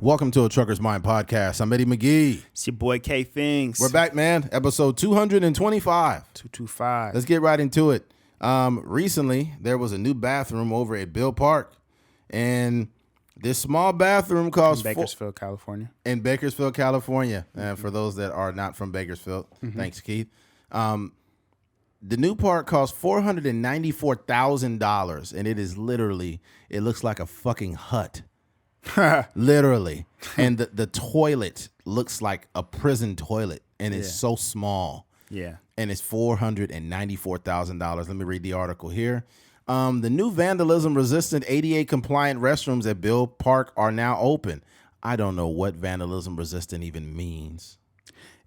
Welcome to a Trucker's Mind podcast. I'm Eddie McGee. It's your boy K Things. We're back, man. Episode 225. 225. Let's get right into it. Recently, there was a new bathroom over at Bill Park, and this small bathroom cost in Bakersfield, California. In Bakersfield, California. And for those that are not from Bakersfield, thanks, Keith. The new park cost $494,000, and it is literally, it looks like a fucking hut. Literally. And the toilet looks like a prison toilet, and it's so small. Yeah. And it's $494,000. Let me read the article here. The new vandalism-resistant ADA-compliant restrooms at Bill Park are now open. I don't know what vandalism-resistant even means.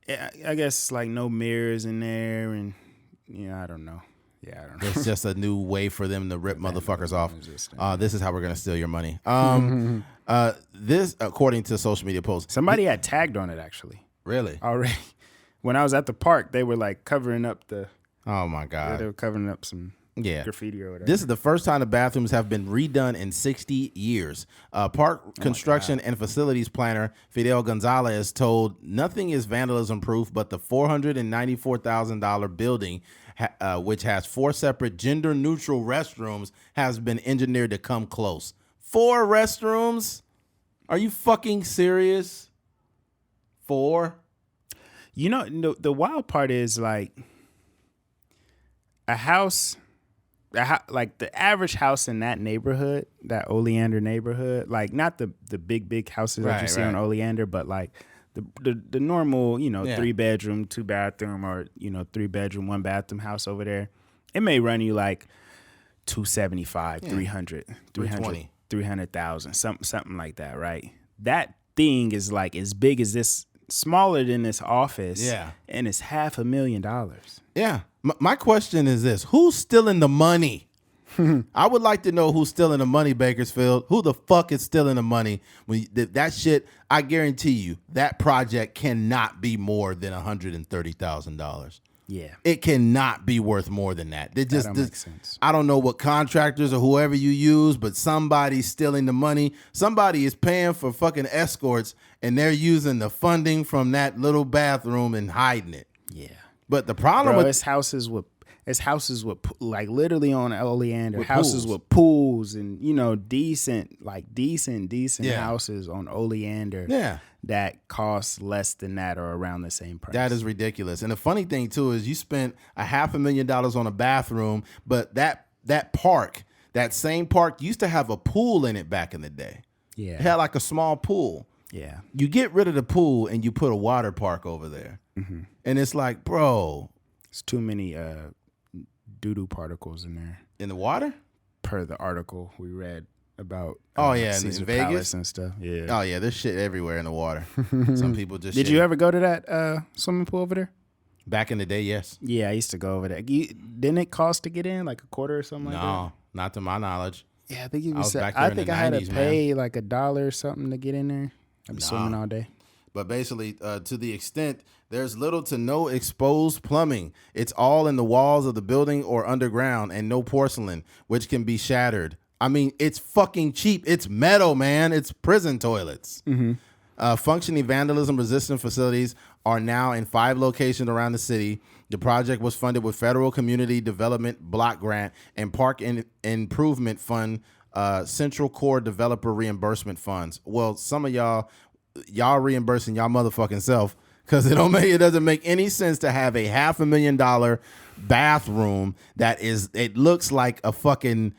Yeah, I guess like no mirrors in there, and I don't know. Yeah, I don't know. It's just a new way for them to rip motherfuckers off. This is how we're gonna steal your money. This, according to social media posts, somebody had tagged on it actually. Really? Already. When I was at the park, they were like covering up the. Oh my god! They were covering up some. Yeah. Graffiti or whatever. This is the first time the bathrooms have been redone in 60 years. Park construction and facilities planner Fidel Gonzalez told nothing is vandalism proof, but the $494,000 building, which has 4 separate gender neutral restrooms, has been engineered to come close. 4 restrooms? Are you fucking serious? 4? The wild part is like a house. Like the average house in that neighborhood, that Oleander neighborhood, like not the big houses that you see on Oleander, but like the normal, 3-bedroom, 2-bathroom, or 3-bedroom, 1-bathroom house over there, it may run you like 275, 300,000, something like that, right? That thing is like as big as this, smaller than this office, and it's $500,000. Yeah. My question is this: who's stealing the money? I would like to know who's stealing the money, Bakersfield. Who the fuck is stealing the money? That shit, I guarantee you, that project cannot be more than $130,000. Yeah. It cannot be worth more than that. That don't make sense. I don't know what contractors or whoever you use, but somebody's stealing the money. Somebody is paying for fucking escorts, and they're using the funding from that little bathroom and hiding it. Yeah. But the problem with it's houses with like literally on Oleander, houses pools. with pools and decent houses on Oleander. Yeah. That cost less than that or around the same price. That is ridiculous. And the funny thing too is you spent $500,000 on a bathroom, but that park, that same park used to have a pool in it back in the day. Yeah. It had like a small pool. Yeah. You get rid of the pool and you put a water park over there. Mm-hmm. And it's like, bro, it's too many doo-doo particles in there. In the water? Per the article we read about in Vegas and stuff. Yeah. Oh yeah, there's shit everywhere in the water. Some people just Did you ever go to that swimming pool over there? Back in the day, yes. Yeah, I used to go over there. Didn't it cost to get in like $0.25 or something like that? No, not to my knowledge. Yeah, I think it was. I had to pay like $1 or something to get in there. I'd be swimming all day. But basically, to the extent there's little to no exposed plumbing. It's all in the walls of the building or underground, and no porcelain, which can be shattered. I mean, it's fucking cheap. It's metal, man. It's prison toilets. Mm-hmm. Functioning vandalism-resistant facilities are now in 5 locations around the city. The project was funded with Federal Community Development Block Grant and Park Improvement Fund, Central Core Developer Reimbursement Funds. Well, some of y'all reimbursing y'all motherfucking self, because it doesn't make any sense to have a $500,000 bathroom it looks like a fucking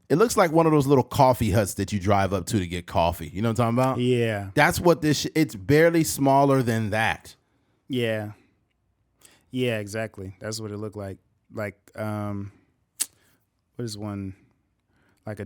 it looks like one of those little coffee huts that you drive up to get coffee. You know what I'm talking about? Yeah. That's what it's barely smaller than that. Yeah. Yeah, exactly. That's what it looked like. Like, what is one, like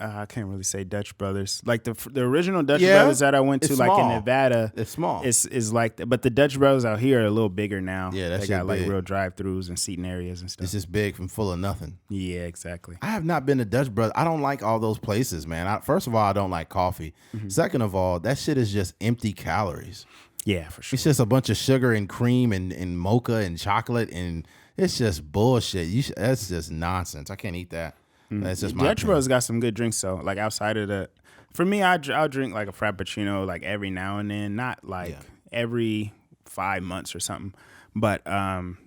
I can't really say Dutch Brothers. Like the original Dutch Brothers that I went to, like in Nevada. It's small. Is like, but the Dutch Brothers out here are a little bigger now. Yeah, they got like real drive-throughs and seating areas and stuff. It's just big from full of nothing. Yeah, exactly. I have not been to Dutch Brothers. I don't like all those places, man. First of all, I don't like coffee. Mm-hmm. Second of all, that shit is just empty calories. Yeah, for sure. It's just a bunch of sugar and cream and mocha and chocolate, and it's just bullshit. That's just nonsense. I can't eat that. That's just my Dutch opinion. Bros got some good drinks though. Like outside of the, for me, I'll drink like a frappuccino like every now and then, not like every 5 months or something. But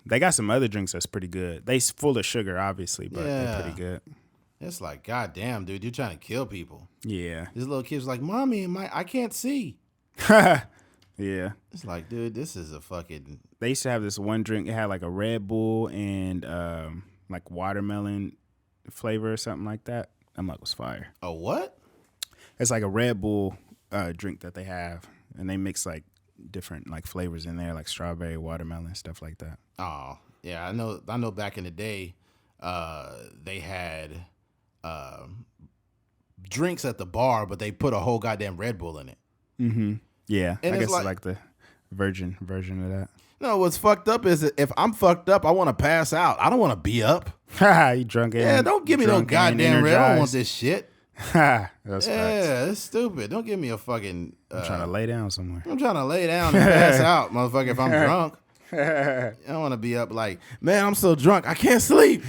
they got some other drinks that's pretty good. They full of sugar, obviously, but they're pretty good. It's like, goddamn, dude, you're trying to kill people. Yeah. This little kid's like, Mommy, I can't see. Yeah. It's like, dude, this is a fucking. They used to have this one drink. It had like a Red Bull and like watermelon flavor or something like that. That mug was fire. A what? It's like a Red Bull drink that they have, and they mix like different like flavors in there, like strawberry, watermelon, stuff like that. Oh, yeah, I know. Back in the day, they had drinks at the bar, but they put a whole goddamn Red Bull in it. Mm-hmm. Yeah, And I it's guess it's like the virgin version of that. No, what's fucked up is that if I'm fucked up, I want to pass out. I don't want to be up. You drunk? Yeah, don't give me no goddamn Red. I don't want this shit. That's facts. It's stupid. Don't give me a fucking. I'm trying to lay down somewhere. I'm trying to lay down and pass out, motherfucker. If I'm drunk, I don't want to be up like, man, I'm so drunk I can't sleep.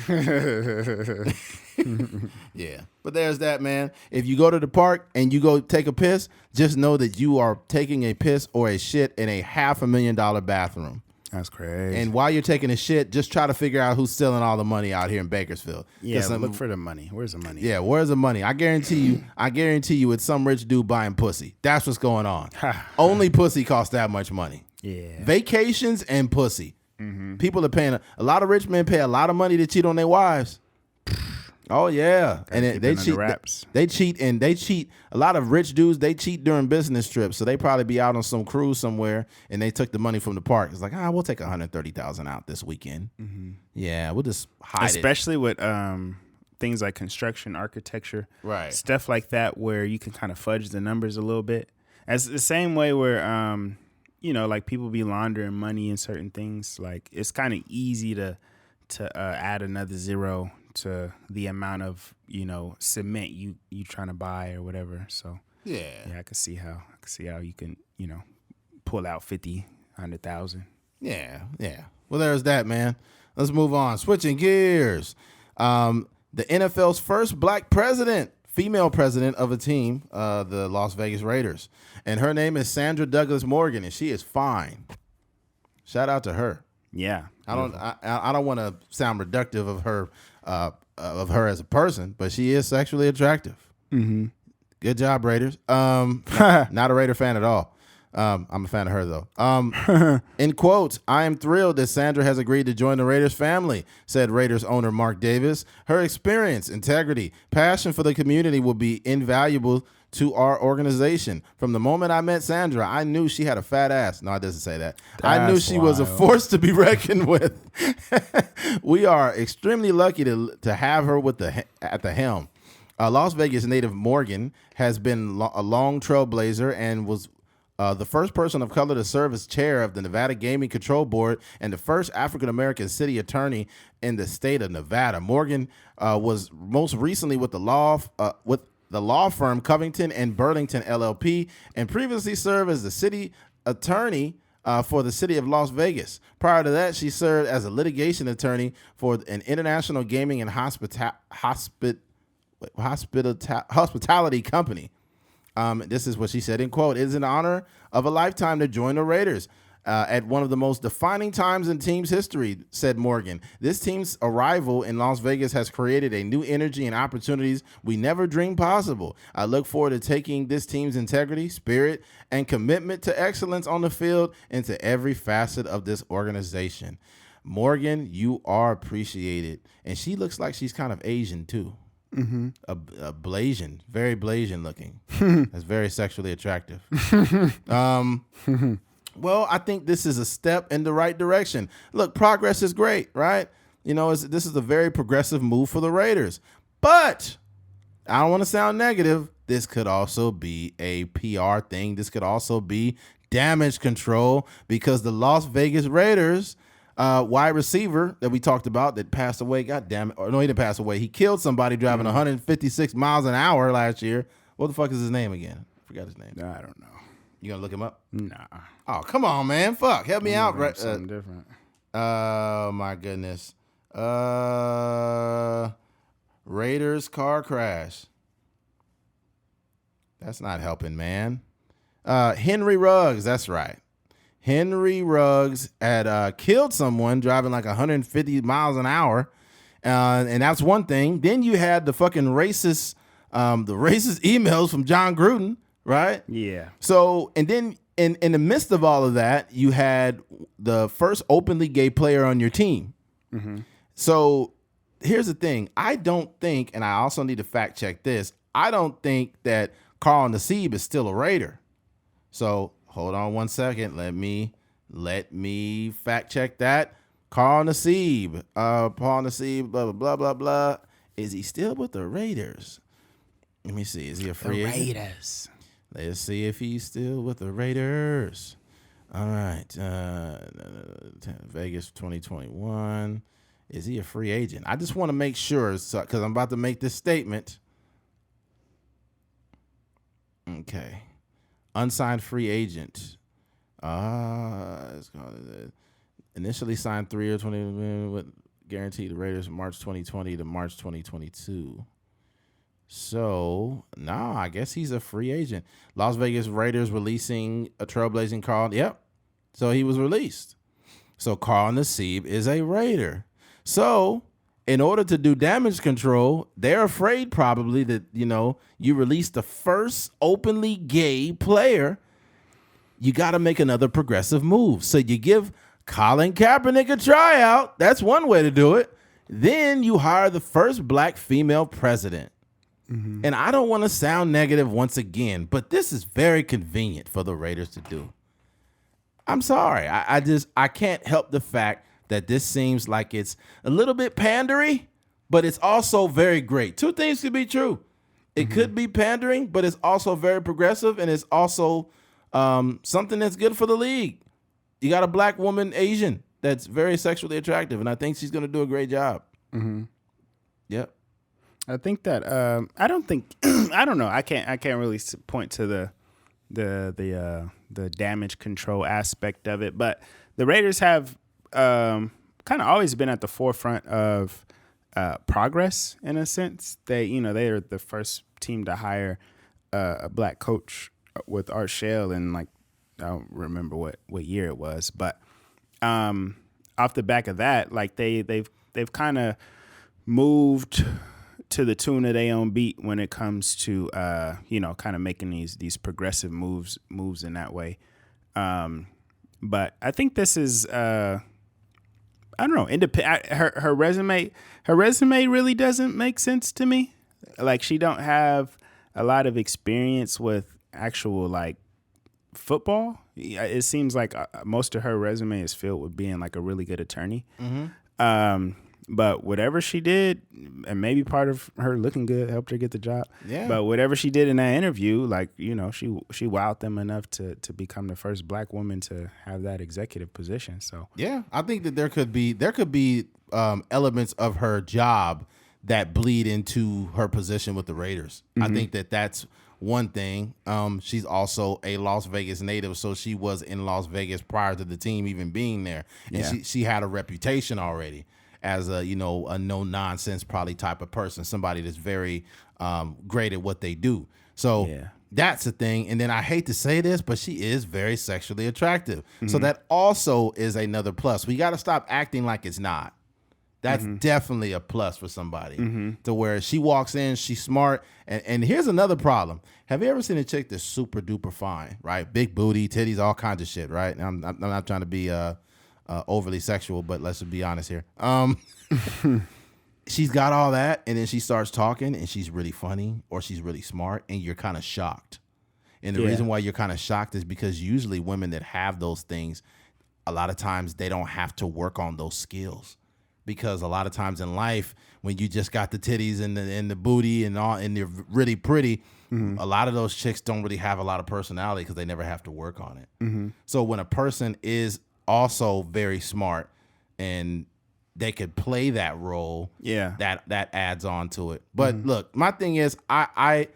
Yeah, but there's that, man. If you go to the park and you go take a piss, just know that you are taking a piss or a shit in a $500,000 bathroom. That's crazy. And while you're taking a shit, just try to figure out who's stealing all the money out here in Bakersfield. Yeah, look for the money. Where's the money? Yeah, where's the money? I guarantee you it's some rich dude buying pussy. That's what's going on. Only pussy costs that much money. Yeah. Vacations and pussy. Mm-hmm. People are paying a lot of rich men pay a lot of money to cheat on their wives. Oh yeah, and they cheat. They cheat. A lot of rich dudes, they cheat during business trips. So they probably be out on some cruise somewhere, and they took the money from the park. It's like, we'll take $130,000 out this weekend. Mm-hmm. Yeah, we'll just hide Especially with things like construction, architecture, right? Stuff like that, where you can kind of fudge the numbers a little bit. As the same way where like people be laundering money in certain things. Like it's kind of easy to add another zero to the amount of cement you trying to buy or whatever. So yeah, I can see how you can pull out 50, 100,000. Yeah. Well, there's that, man. Let's move on. Switching gears. The NFL's first black female president of a team, the Las Vegas Raiders, and her name is Sandra Douglas Morgan, and she is fine. Shout out to her. Yeah, I don't want to sound reductive of her as a person, but she is sexually attractive. Mm-hmm. Good job, Raiders. Not a Raider fan at all. I'm a fan of her though. In quotes, I am thrilled that Sandra has agreed to join the Raiders family, said Raiders owner Mark Davis. Her experience, integrity, passion for the community will be invaluable to our organization. From the moment I met Sandra, I knew she had a fat ass. No, it doesn't say that. I knew she was a force to be reckoned with. We are extremely lucky to have her at the helm. Las Vegas native Morgan has been a long trailblazer and was the first person of color to serve as chair of the Nevada Gaming Control Board and the first African-American city attorney in the state of Nevada. Morgan was most recently with the law firm Covington and Burlington LLP, and previously served as the city attorney for the city of Las Vegas. Prior to that, she served as a litigation attorney for an international gaming and hospitality company. This is what she said in quote, "It is an honor of a lifetime to join the Raiders at one of the most defining times in team's history," said Morgan. "This team's arrival in Las Vegas has created a new energy and opportunities we never dreamed possible. I look forward to taking this team's integrity, spirit, and commitment to excellence on the field into every facet of this organization." Morgan, you are appreciated. And she looks like she's kind of Asian too. Mm-hmm. A Blasian, very Blasian looking. That's very sexually attractive. Well, I think this is a step in the right direction. Look, progress is great, right? This is a very progressive move for the Raiders. But I don't want to sound negative. This could also be a PR thing. This could also be damage control because the Las Vegas Raiders wide receiver that we talked about that passed away, God damn it. Or no, he didn't pass away. He killed somebody driving 156 miles an hour last year. What the fuck is his name again? I forgot his name. I don't know. You gonna look him up? Nah. Oh, come on, man. Fuck. Help me out. Right. Something different. Oh, my goodness. Raiders car crash. That's not helping, man. Henry Ruggs, that's right. Henry Ruggs had killed someone driving like 150 miles an hour. And that's one thing. Then you had the fucking racist emails from John Gruden, right? Yeah. So, and then in the midst of all of that, you had the first openly gay player on your team. Mm-hmm. So here's the thing. I don't think, and I also need to fact check this, I don't think that Carl Nassib is still a Raider. So hold on one second. Let me fact check that. Carl Nassib, Paul Nassib, blah, blah, blah, blah, blah. Is he still with the Raiders? Let me see. Is he a free agent? Raiders. Let's see if he's still with the Raiders. All right. Vegas 2021. Is he a free agent? I just want to make sure because I'm about to make this statement. Okay. Unsigned free agent. It's called, initially signed 3 year 20 with guaranteed the Raiders from March 2020 to March 2022. So, I guess he's a free agent. Las Vegas Raiders releasing a trailblazing Carl. Yep. So he was released. So Carl Nassib is a Raider. So in order to do damage control, they're afraid probably that, you release the first openly gay player. You got to make another progressive move. So you give Colin Kaepernick a tryout. That's one way to do it. Then you hire the first black female president. Mm-hmm. And I don't want to sound negative once again, but this is very convenient for the Raiders to do. I'm sorry. I can't help the fact that this seems like it's a little bit pandery, but it's also very great. Two things could be true. It could be pandering, but it's also very progressive, and it's also something that's good for the league. You got a black woman, Asian, that's very sexually attractive, and I think she's going to do a great job. Mm-hmm. Yep. I think that I don't know. I can't really point to the damage control aspect of it, but the Raiders have kind of always been at the forefront of progress in a sense. They are the first team to hire a black coach with Art Shell in I don't remember what year it was, but off the back of that, they've kind of moved to the tune of their own beat when it comes to kind of making these progressive moves in that way. But I think this is I don't know, her resume really doesn't make sense to me. She don't have a lot of experience with actual football. It seems like most of her resume is filled with being a really good attorney. Mm-hmm. But whatever she did, and maybe part of her looking good helped her get the job. Yeah. But whatever she did in that interview, she wowed them enough to become the first black woman to have that executive position. So yeah, I think that there could be elements of her job that bleed into her position with the Raiders. Mm-hmm. I think that that's one thing. She's also a Las Vegas native, so she was in Las Vegas prior to the team even being there, and she had a reputation already as a no nonsense probably type of person, somebody that's very great at what they do. So that's the thing. And then I hate to say this, but she is very sexually attractive. Mm-hmm. So that also is another plus. We got to stop acting like it's not. That's definitely a plus for somebody to where she walks in, she's smart. And here's another problem. Have you ever seen a chick that's super duper fine, right? Big booty, titties, all kinds of shit, right? And I'm not trying to be overly sexual, but let's just be honest here. She's got all that, and then she starts talking, and she's really funny or she's really smart, and you're kind of shocked. And the reason why you're kind of shocked is because usually women that have those things, a lot of times they don't have to work on those skills. Because a lot of times in life, when you just got the titties and the booty and all, and they're really pretty, a lot of those chicks don't really have a lot of personality because they never have to work on it. Mm-hmm. So when a person is also very smart and they could play that role, that adds on to it. But look, my thing is I'm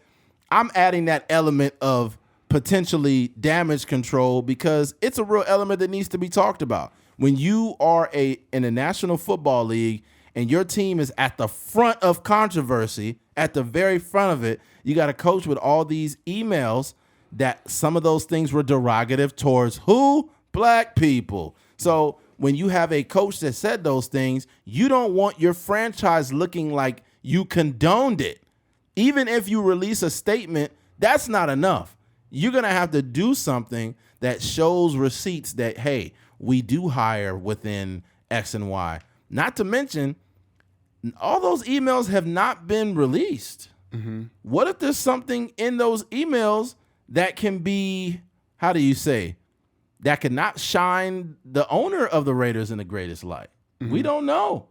adding that element of potentially damage control because it's a real element that needs to be talked about. When you are in a National Football League and your team is at the front of controversy, at the very front of it, you got a coach with all these emails that some of those things were derogative towards who? Black people. So when you have a coach that said those things, you don't want your franchise looking like you condoned it. Even if you release a statement, that's not enough. You're going to have to do something that shows receipts that, hey, we do hire within X and Y. Not to mention, all those emails have not been released. Mm-hmm. What if there's something in those emails that can be, how do you say, that could not shine the owner of the Raiders in the greatest light? Mm-hmm. We don't know.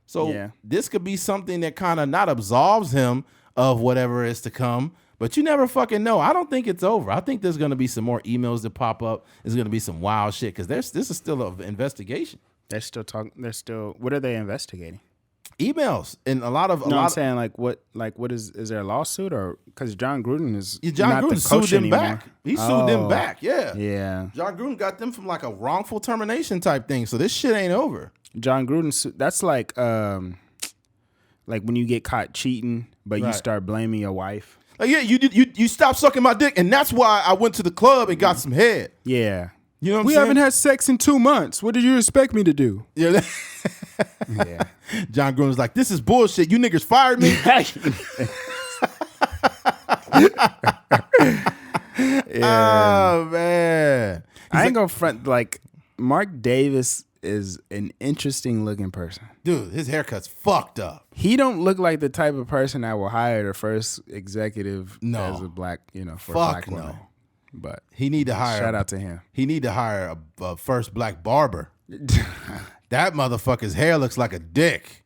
So this could be something that kind of not absolves him of whatever is to come, but you never fucking know. I don't think it's over. I think there's going to be some more emails that pop up. There's going to be some wild shit because this is still an investigation. They're still talking. They're still. What are they investigating? Emails and I'm saying what is there a lawsuit or because John Gruden is John Gruden sued them back. He sued them back. Yeah. John Gruden got them from like a wrongful termination type thing. So this shit ain't over. John Gruden. That's like when you get caught cheating, but you start blaming your wife. Like, yeah, you stopped sucking my dick, and that's why I went to the club and got some head. Yeah. You know what I'm saying? We haven't had sex in 2 months. What did you expect me to do? Yeah. Yeah. John Gruden was like, this is bullshit. You niggas fired me. Yeah. Oh, man. I ain't gonna front. Like, Mark Davis is an interesting looking person. Dude, his haircut's fucked up. He don't look like the type of person that will hire the first executive as a black, for a black woman. But he need to hire. Shout out to him. He need to hire a first black barber. That motherfucker's hair looks like a dick.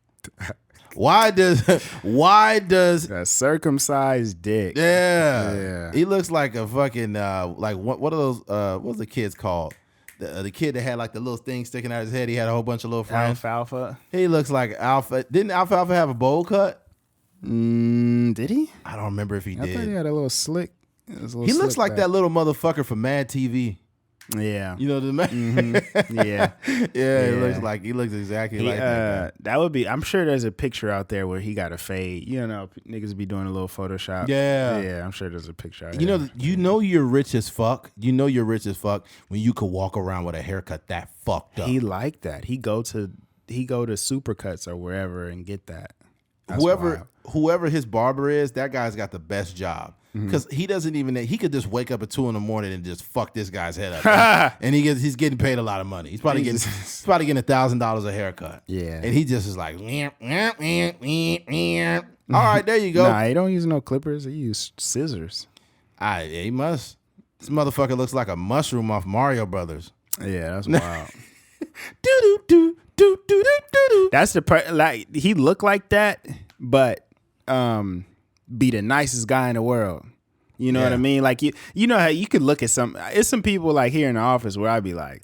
Why does a circumcised dick? Yeah. He looks like a fucking like what are those what's the kids called? The kid that had like the little thing sticking out his head. He had a whole bunch of little friends. Alfalfa. He looks like Alpha. Didn't Alfalfa have a bowl cut? Did he? I don't remember if he did. I thought he had a little slick. He looks like that little motherfucker from Mad TV. Yeah. You know the man? Mm-hmm. Yeah. Yeah, he looks exactly like that guy. That would be, I'm sure there's a picture out there where he got a fade. You know, niggas be doing a little Photoshop. Yeah. Yeah, I'm sure there's a picture out there. You know you're rich as fuck. You know you're rich as fuck when you could walk around with a haircut that fucked up. He like that. He go to Supercuts or wherever and get that. That's whoever his barber is, that guy's got the best job. Because he doesn't even, he could just wake up at 2 a.m. and just fuck this guy's head up. And he's getting paid a lot of money. He's probably getting $1,000 a haircut. Yeah. And he just is like, all right, there you go. Nah, he don't use no clippers. He use scissors. He must. This motherfucker looks like a mushroom off Mario Brothers. Yeah, that's wild. Do. That's like he looked like that, but be the nicest guy in the world. You know what I mean? Like you know how you could look at it's some people like here in the office where I'd be like,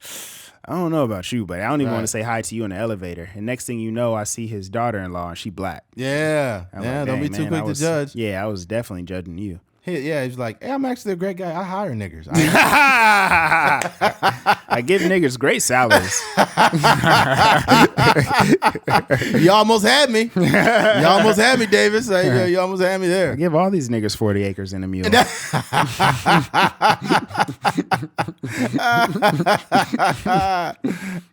I don't know about you, but I don't even want to say hi to you in the elevator. And next thing you know, I see his daughter-in-law and she black. Yeah. Like, don't be too quick to judge. Yeah, I was definitely judging you. He's like, hey, I'm actually a great guy. I hire niggas. I give niggas great salaries. You almost had me. You almost had me, Davis. You almost had me there. I give all these niggas 40 acres and a mule.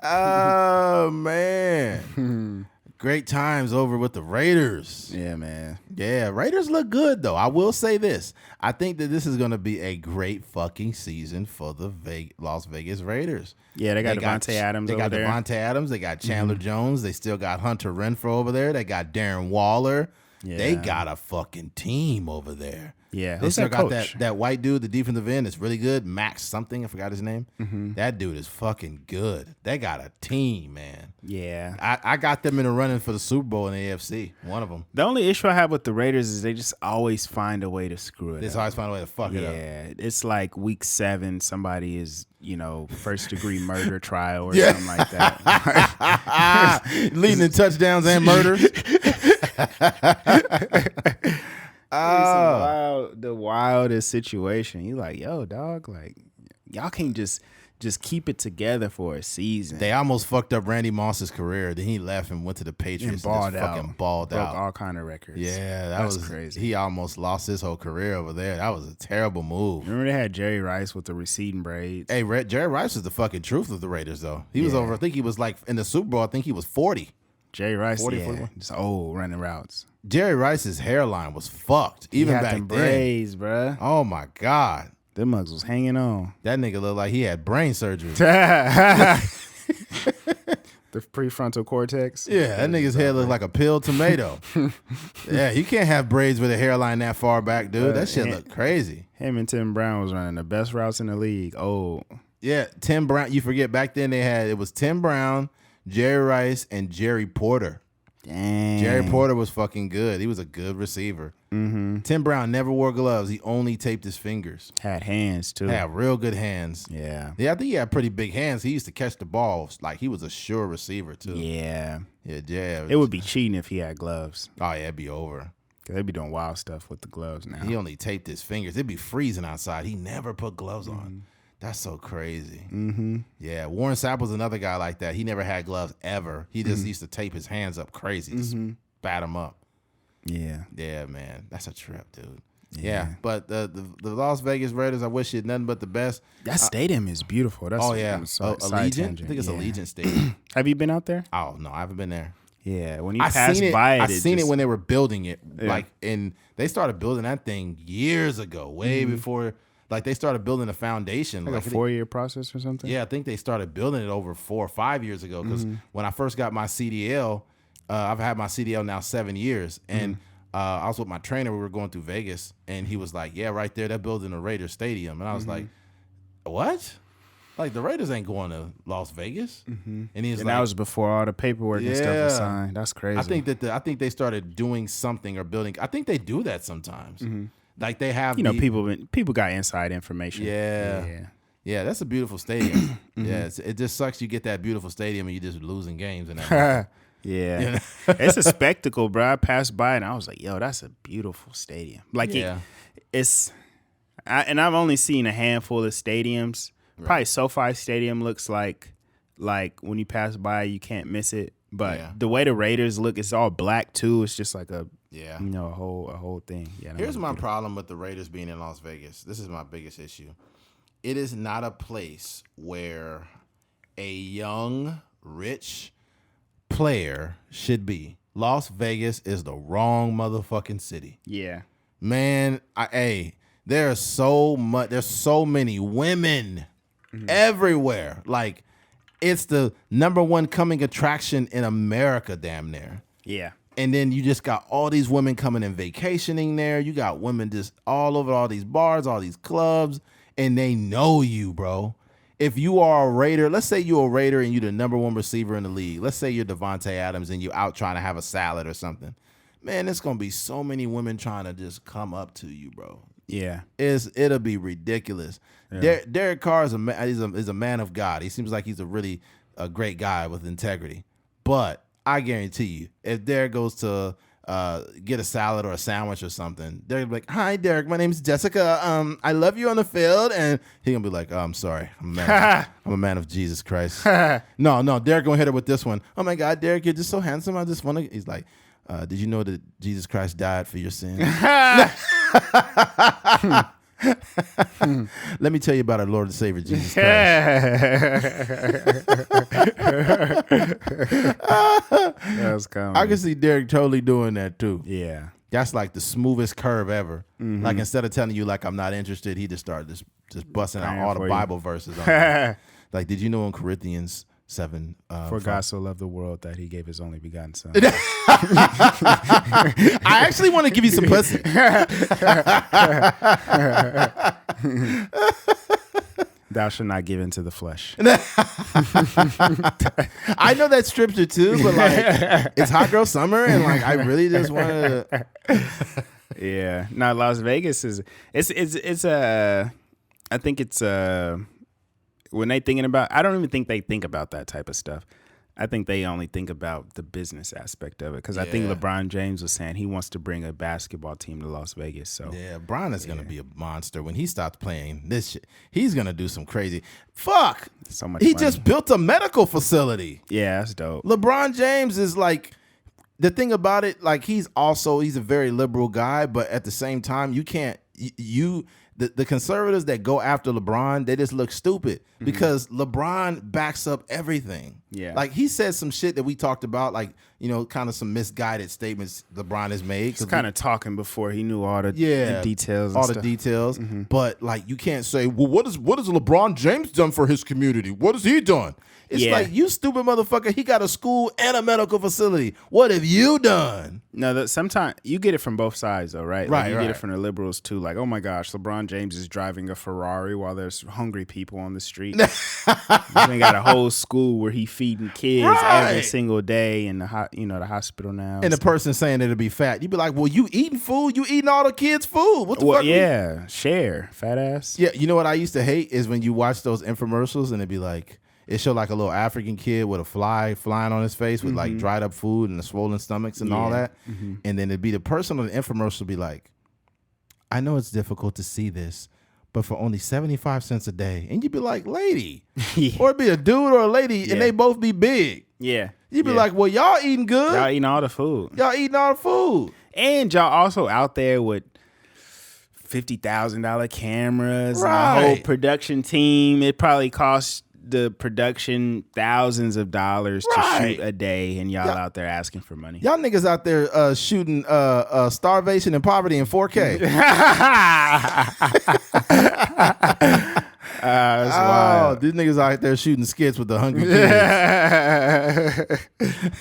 Oh, man. Great times over with the Raiders. Yeah, man. Yeah, Raiders look good, though. I will say this. I think that this is going to be a great fucking season for the Las Vegas Raiders. Yeah, they got Devontae Adams over there. They got Devontae Adams. They got Chandler Jones. They still got Hunter Renfrow over there. They got Darren Waller. Yeah. They got a fucking team over there. Yeah, they still got that white dude, the defensive end, that's really good. Max something, I forgot his name. Mm-hmm. That dude is fucking good. They got a team, man. Yeah, I got them in the running for the Super Bowl in the AFC. One of them. The only issue I have with the Raiders is they just always find a way to screw it. They always find a way to fuck it up. Yeah, it's like week 7, somebody is first degree murder trial or something like that. Leading in touchdowns and murders. The wildest situation. You like, yo, dog, like y'all can't just just keep it together for a season. They almost fucked up Randy Moss's career. Then he left and went to the Patriots and and just fucking balled broke out. all kind of records. Yeah, that That's was crazy. He almost lost his whole career over there. That was a terrible move. Remember they had Jerry Rice with the receding braids. Hey, Jerry Rice is the fucking truth of the Raiders, though. He was over. I think he was like in the Super Bowl. I think he was 40. Jerry Rice, 40, yeah, 41. just old running routes. Jerry Rice's hairline was fucked even he back them then. braids, bruh. Oh my god, Them mugs was hanging on. that nigga looked like he had brain surgery. The prefrontal cortex. Yeah, that nigga's head looked like a peeled tomato. Yeah, you can't have braids with a hairline that far back, dude. That shit looked crazy. Him and Tim Brown was running the best routes in the league. Oh, Yeah, Tim Brown. You forget back then it was Tim Brown, Jerry Rice, and Jerry Porter. dang. Jerry Porter was fucking good. He was a good receiver. Mm-hmm. Tim Brown never wore gloves. He only taped his fingers. Had hands too. Had real good hands. Yeah. Yeah, I think he had pretty big hands. He used to catch the ball. Like, he was a sure receiver, too. Yeah. Yeah. It would be cheating if he had gloves. Oh, yeah, it'd be over. Cause they'd be doing wild stuff with the gloves now. He only taped his fingers. It'd be freezing outside. He never put gloves on. That's so crazy. Mm-hmm. Yeah, Warren Sapp was another guy like that. He never had gloves ever. He just used to tape his hands up crazy, just bat them up. Yeah. Yeah, man. That's a trip, dude. Yeah, but the Las Vegas Raiders, I wish you nothing but the best. That stadium is beautiful. That's Allegiant. I think it's Allegiant Stadium. Have you been out there? Oh no, I haven't been there. Yeah, when you pass by it, I seen it when they were building it. Like, and they started building that thing years ago, way before. Like, they started building a foundation, like a 4-year process or something. Yeah, I think they started building it over 4 or 5 years ago. Because when I first got my CDL, I've had my CDL now 7 years, and I was with my trainer. We were going through Vegas, and he was like, "Yeah, right there, they're building a Raiders stadium." And I was like, "What? Like, the Raiders ain't going to Las Vegas?" And he was like, that was before all the paperwork and stuff was signed. That's crazy. I think they started doing something or building. I think they do that sometimes. Like, they have, people got inside information. Yeah, that's a beautiful stadium. Yeah, it just sucks you get that beautiful stadium and you just losing games and that. Yeah. It's a spectacle, bro. I passed by and I was like, yo, that's a beautiful stadium. Like, I've only seen a handful of stadiums. Right. Probably SoFi Stadium looks like when you pass by, you can't miss it. But the way the Raiders look, it's all black too. It's just like a whole thing. Yeah. Here's my problem with the Raiders being in Las Vegas. This is my biggest issue. It is not a place where a young, rich player should be. Las Vegas is the wrong motherfucking city. Yeah. Man, there's so many women everywhere. Like, it's the number one coming attraction in America, damn near. Yeah. And then you just got all these women coming and vacationing there. You got women just all over all these bars, all these clubs, and they know you, bro. If you are a Raider, let's say you're a Raider and you're the number one receiver in the league. Let's say you're Devontae Adams and you're out trying to have a salad or something. Man, there's going to be so many women trying to just come up to you, bro. Yeah. It'll be ridiculous. Yeah. Derek Carr is a man of God. He seems like he's a great guy with integrity. But I guarantee you, if Derek goes to get a salad or a sandwich or something, they're gonna be like, "Hi, Derek. My name's Jessica. I love you on the field." And he gonna be like, "Oh, I'm sorry. I'm a man of Jesus Christ." No, Derek gonna hit her with this one. "Oh my God, Derek, you're just so handsome. I just want to." He's like, "Did you know that Jesus Christ died for your sins?" Let me tell you about our Lord and Savior Jesus Christ. That was coming. I can see Derek totally doing that too. Yeah. That's like the smoothest curve ever. Like, instead of telling you like I'm not interested, he just started just busting out all the Bible verses on you. Like, did you know in Corinthians 7 for God so loved the world that he gave his only begotten son. I actually want to give you some pussy. Thou shalt not give into the flesh. I know that scripture too, but like, it's hot girl summer and like I really just want to. Yeah. No, Las Vegas is it's a I think it's when they thinking about, I don't even think they think about that type of stuff. I think they only think about the business aspect of it because I think LeBron James was saying he wants to bring a basketball team to Las Vegas. So yeah, Bron is gonna be a monster when he stops playing this shit. He's gonna do some crazy. Fuck, so much. He money. just built a medical facility. Yeah, that's dope. LeBron James is like. The thing about it, like he's a very liberal guy, but at the same time, you can't the conservatives that go after LeBron, they just look stupid because LeBron backs up everything. Yeah. Like he said some shit that we talked about, like, kind of some misguided statements LeBron has made. He's kind of talking before he knew all the details. All the details. But like you can't say, well, what has LeBron James done for his community? What has he done? It's like, you stupid motherfucker, he got a school and a medical facility. What have you done? No, sometimes you get it from both sides, though, right? Right, like you get it from the liberals, too. Like, oh, my gosh, LeBron James is driving a Ferrari while there's hungry people on the street. He got a whole school where he feeding kids every single day in the hospital now. And the person saying it'll be fat. You'd be like, well, you eating food? You eating all the kids' food? What the fuck? Yeah, share, fat ass. Yeah, you know what I used to hate is when you watch those infomercials and it'd be like, it showed like a little African kid with a fly flying on his face with like dried up food and the swollen stomachs and all that. And then it'd be the person on the infomercial be like, I know it's difficult to see this, but for only 75 cents a day. And you'd be like, lady. Or it'd be a dude or a lady and they both be big. Yeah. You'd be like, well, y'all eating good. Y'all eating all the food. Y'all eating all the food. And y'all also out there with $50,000 cameras and a whole production team. It probably costs the production thousands of dollars to shoot a day, and y'all out there asking for money. Y'all niggas out there shooting starvation and poverty in 4K. These niggas out there shooting skits with the hungry kids.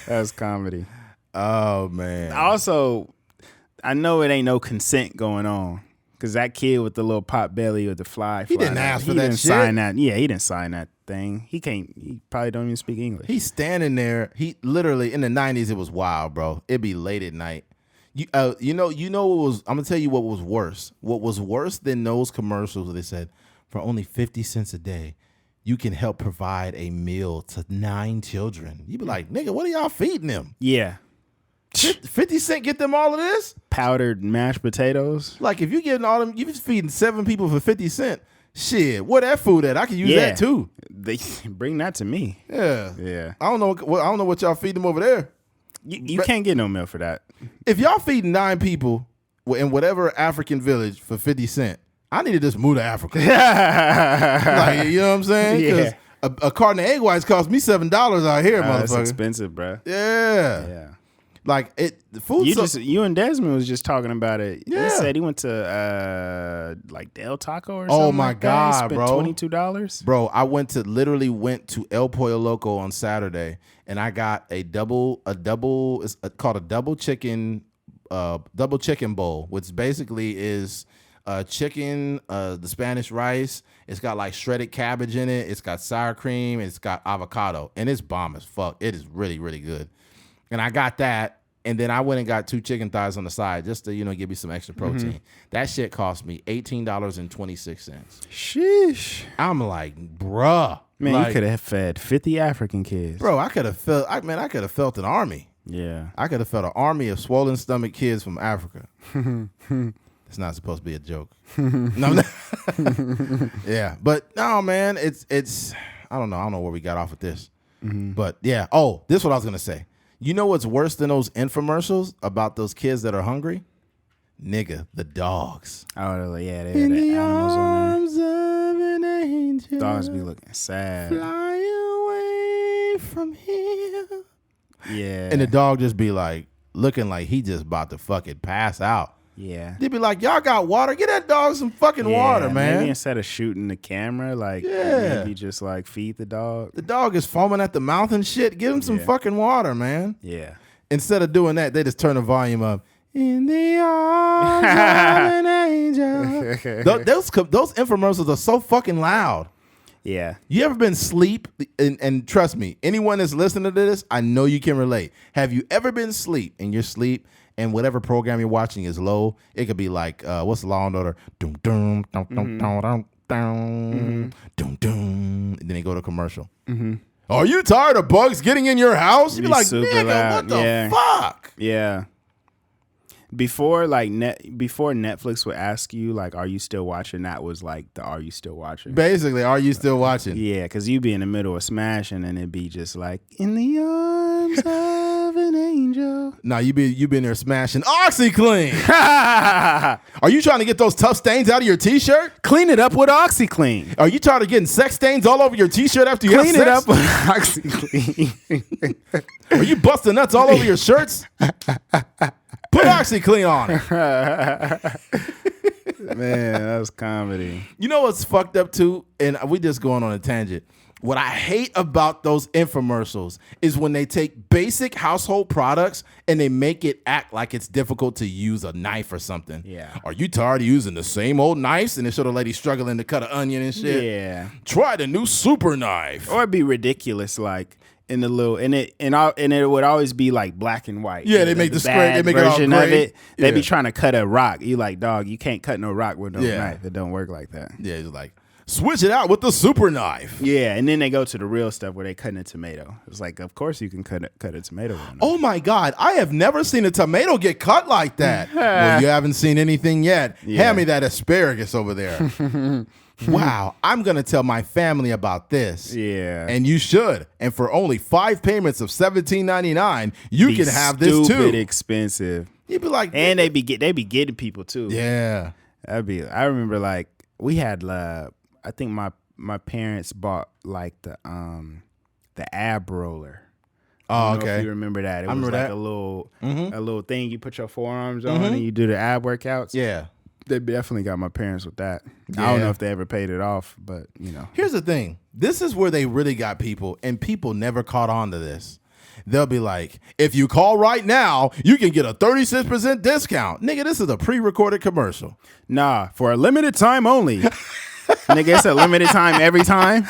That's comedy. Oh man. Also, I know it ain't no consent going on. Because that kid with the little pot belly with the fly. He didn't ask for that shit. Sign that. Yeah, he didn't sign that thing. He probably don't even speak English. He's standing there. He literally, in the 90s, it was wild, bro. It'd be late at night. You know what was, I'm going to tell you what was worse. What was worse than those commercials where they said, for only 50 cents a day, you can help provide a meal to 9 children. You'd be like, nigga, what are y'all feeding them? Yeah. 50 cent get them all of this? Powdered mashed potatoes. Like if you getting all them, you just feeding 7 people for 50 cent. Shit, where that food at? I can use that too. They bring that to me. Yeah. I don't know what y'all feed them over there. You can't get no meal for that. If y'all feeding 9 people in whatever African village for 50 cent, I need to just move to Africa. Like, you know what I'm saying? Yeah. A carton of egg whites cost me $7 out here, motherfucker. That's expensive, bro. Yeah. Like the food. You and Desmond was just talking about it. Yeah. He said he went to like Del Taco or something. Oh my god, spent bro! $22. Bro, I went to El Pollo Loco on Saturday, and I got a double. It's called a double chicken bowl, which basically is chicken, the Spanish rice. It's got like shredded cabbage in it. It's got sour cream. It's got avocado, and it's bomb as fuck. It is really, really good. And I got that, and then I went and got 2 chicken thighs on the side just to, give me some extra protein. That shit cost me $18.26. Sheesh. I'm like, bruh. Man, like, you could have fed 50 African kids. Bro, I could have felt an army. Yeah. I could have felt an army of swollen stomach kids from Africa. It's not supposed to be a joke. No. Yeah. But no, man, it's I don't know where we got off with this. But yeah. Oh, this is what I was gonna say. You know what's worse than those infomercials about those kids that are hungry? Nigga, the dogs. Oh, yeah, they In had the the animals arms on there. of an angel. Dogs be looking sad. Fly away from here. Yeah. And the dog just be like, looking like he just about to fucking pass out. Yeah. They be like, y'all got water? Get that dog some fucking water, man. Maybe instead of shooting the camera, maybe just like feed the dog. The dog is foaming at the mouth and shit. Give him some fucking water, man. Yeah. Instead of doing that, they just turn the volume up. In the arms of an angel. Those infomercials are so fucking loud. Yeah. You ever been asleep? And trust me, anyone that's listening to this, I know you can relate. Have you ever been asleep in your sleep and whatever program you're watching is low? It could be like, what's the Law and Order? Doom, doom, doom, doom, doom, doom, doom, doom, and then they go to commercial. Are you tired of bugs getting in your house? You'd be like, super nigga, loud. what the fuck? Yeah. Before Netflix would ask you like, "Are you still watching?" That was like the "Are you still watching?" Basically, are you still watching? Yeah, because you'd be in the middle of smashing and it'd be just like, "In the arms of an angel." Nah, you been there smashing OxyClean. Are you trying to get those tough stains out of your t-shirt? Clean it up with OxyClean. Are you tired of getting sex stains all over your t-shirt after you Clean have it sex? up with OxyClean. Are you busting nuts all over your shirts? Put OxyClean on it. Man, that was comedy. You know what's fucked up too? And we just going on a tangent. What I hate about those infomercials is when they take basic household products and they make it act like it's difficult to use a knife or something. Yeah. Are you tired of using the same old knives? And they show the lady struggling to cut an onion and shit. Yeah. Try the new super knife. Or it'd be ridiculous, like in the little and it would always be like black and white. Yeah, they make the square, they make it all version of gray. it. They be Yeah. trying to cut a rock. You like, dog, you can't cut no rock with no Yeah. knife. It don't work like that. Yeah, it's like, switch it out with the super knife. Yeah, and then they go to the real stuff where they cut a tomato. It's like, of course you can cut a tomato with a knife. Oh my God, I have never seen a tomato get cut like that. Well, you haven't seen anything yet. Yeah. Hand me that asparagus over there. Wow, I'm going to tell my family about this. Yeah. And you should. And for only 5 payments of $17.99, you can have this Stupid too. expensive. You'd be like, And they be getting people too. yeah. I remember like we had I think my parents bought like the ab roller. Oh, I don't know okay. if you remember that. It was remember like that. a little thing you put your forearms on and you do the ab workouts. Yeah. They definitely got my parents with that. I Yeah. don't know if they ever paid it off, but you know. Here's the thing. This is where they really got people, and people never caught on to this. They'll be like, if you call right now, you can get a 36% discount. Nigga, this is a pre-recorded commercial. Nah, for a limited time only. Nigga, it's a limited time every time.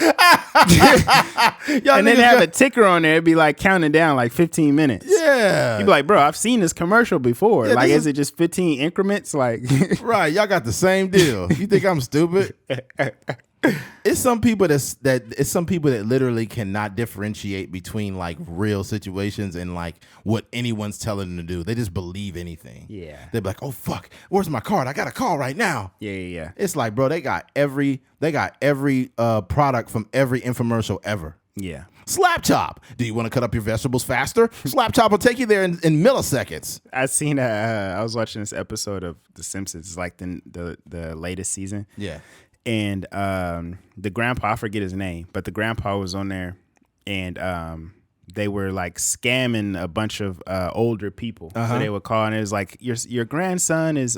And then they have a ticker on there. It'd be like counting down like 15 minutes. Yeah. You'd be like, bro, I've seen this commercial before. Yeah, like, this is it just 15 increments? Like, Right, y'all got the same deal. You think I'm stupid? It's some people that literally cannot differentiate between like real situations and like what anyone's telling them to do. They just believe anything. Yeah. They're like, oh fuck, where's my card? I got a call right now. yeah. It's like, bro, they got every product from every infomercial ever. Yeah. Slap Chop. Do you want to cut up your vegetables faster? Slap Chop will take you there in milliseconds. I was watching this episode of The Simpsons. It's like the latest season. Yeah. And the grandpa, I forget his name, but the grandpa was on there, and they were like scamming a bunch of older people. So they would call, and it was like, your grandson is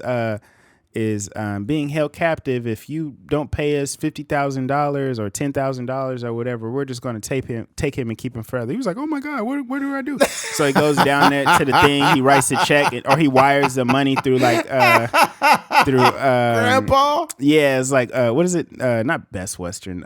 being held captive. If you don't pay us $50,000 or $10,000 or whatever, we're just going to take him and keep him forever. He was like, oh my God, what do I do? So he goes down there to the thing. He writes a check, or he wires the money through like Grandpa? Yeah, it's like what is it? Not Best Western.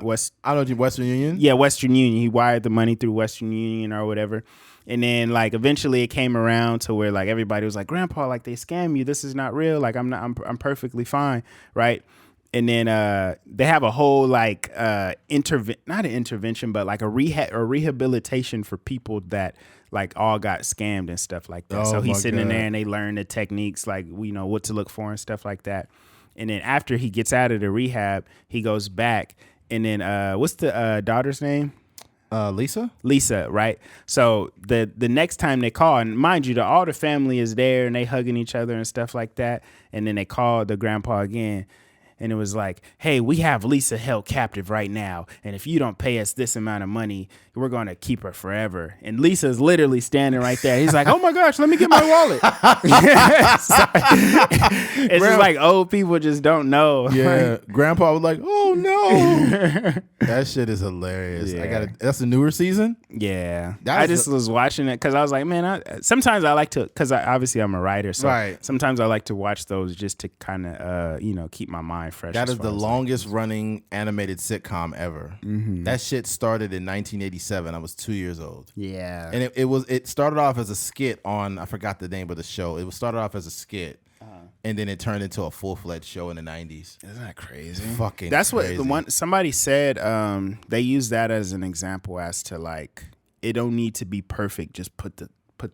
West. I don't know, Western Union. Yeah, Western Union. He wired the money through Western Union or whatever. And then like eventually it came around to where like everybody was like, Grandpa, like they scam you. This is not real. Like I'm perfectly fine, right? And then they have a whole like not an intervention, but like a rehabilitation for people that like all got scammed and stuff like that. Oh, so he's sitting in God. there and they learn the techniques, like what to look for and stuff like that. And then after he gets out of the rehab, he goes back. And then what's the daughter's name? Lisa, right? So the next time they call, and mind you, all the family is there and they hugging each other and stuff like that. And then they call the grandpa again. And it was like, hey, we have Lisa held captive right now. And if you don't pay us this amount of money, we're going to keep her forever. And Lisa's literally standing right there. He's like, oh my gosh, let me get my wallet. It's just like old people just don't know. Yeah. Grandpa was like, oh no. That shit is hilarious. Yeah. That's the newer season? Yeah. That I was just was watching it because I was like, man, sometimes I like to, because obviously I'm a writer. So Right. sometimes I like to watch those just to kind of, keep my mind fresh. That as is far the as, longest running animated sitcom ever. Mm-hmm. That shit started in 1987. I was 2 years old. Yeah. And it started off as a skit on, I forgot the name of the show. It was started off as a skit. and then it turned into a full-fledged show in the 90s. Isn't that crazy? Fucking That's crazy. what the one somebody said. They used that as an example as to like it don't need to be perfect. Just put the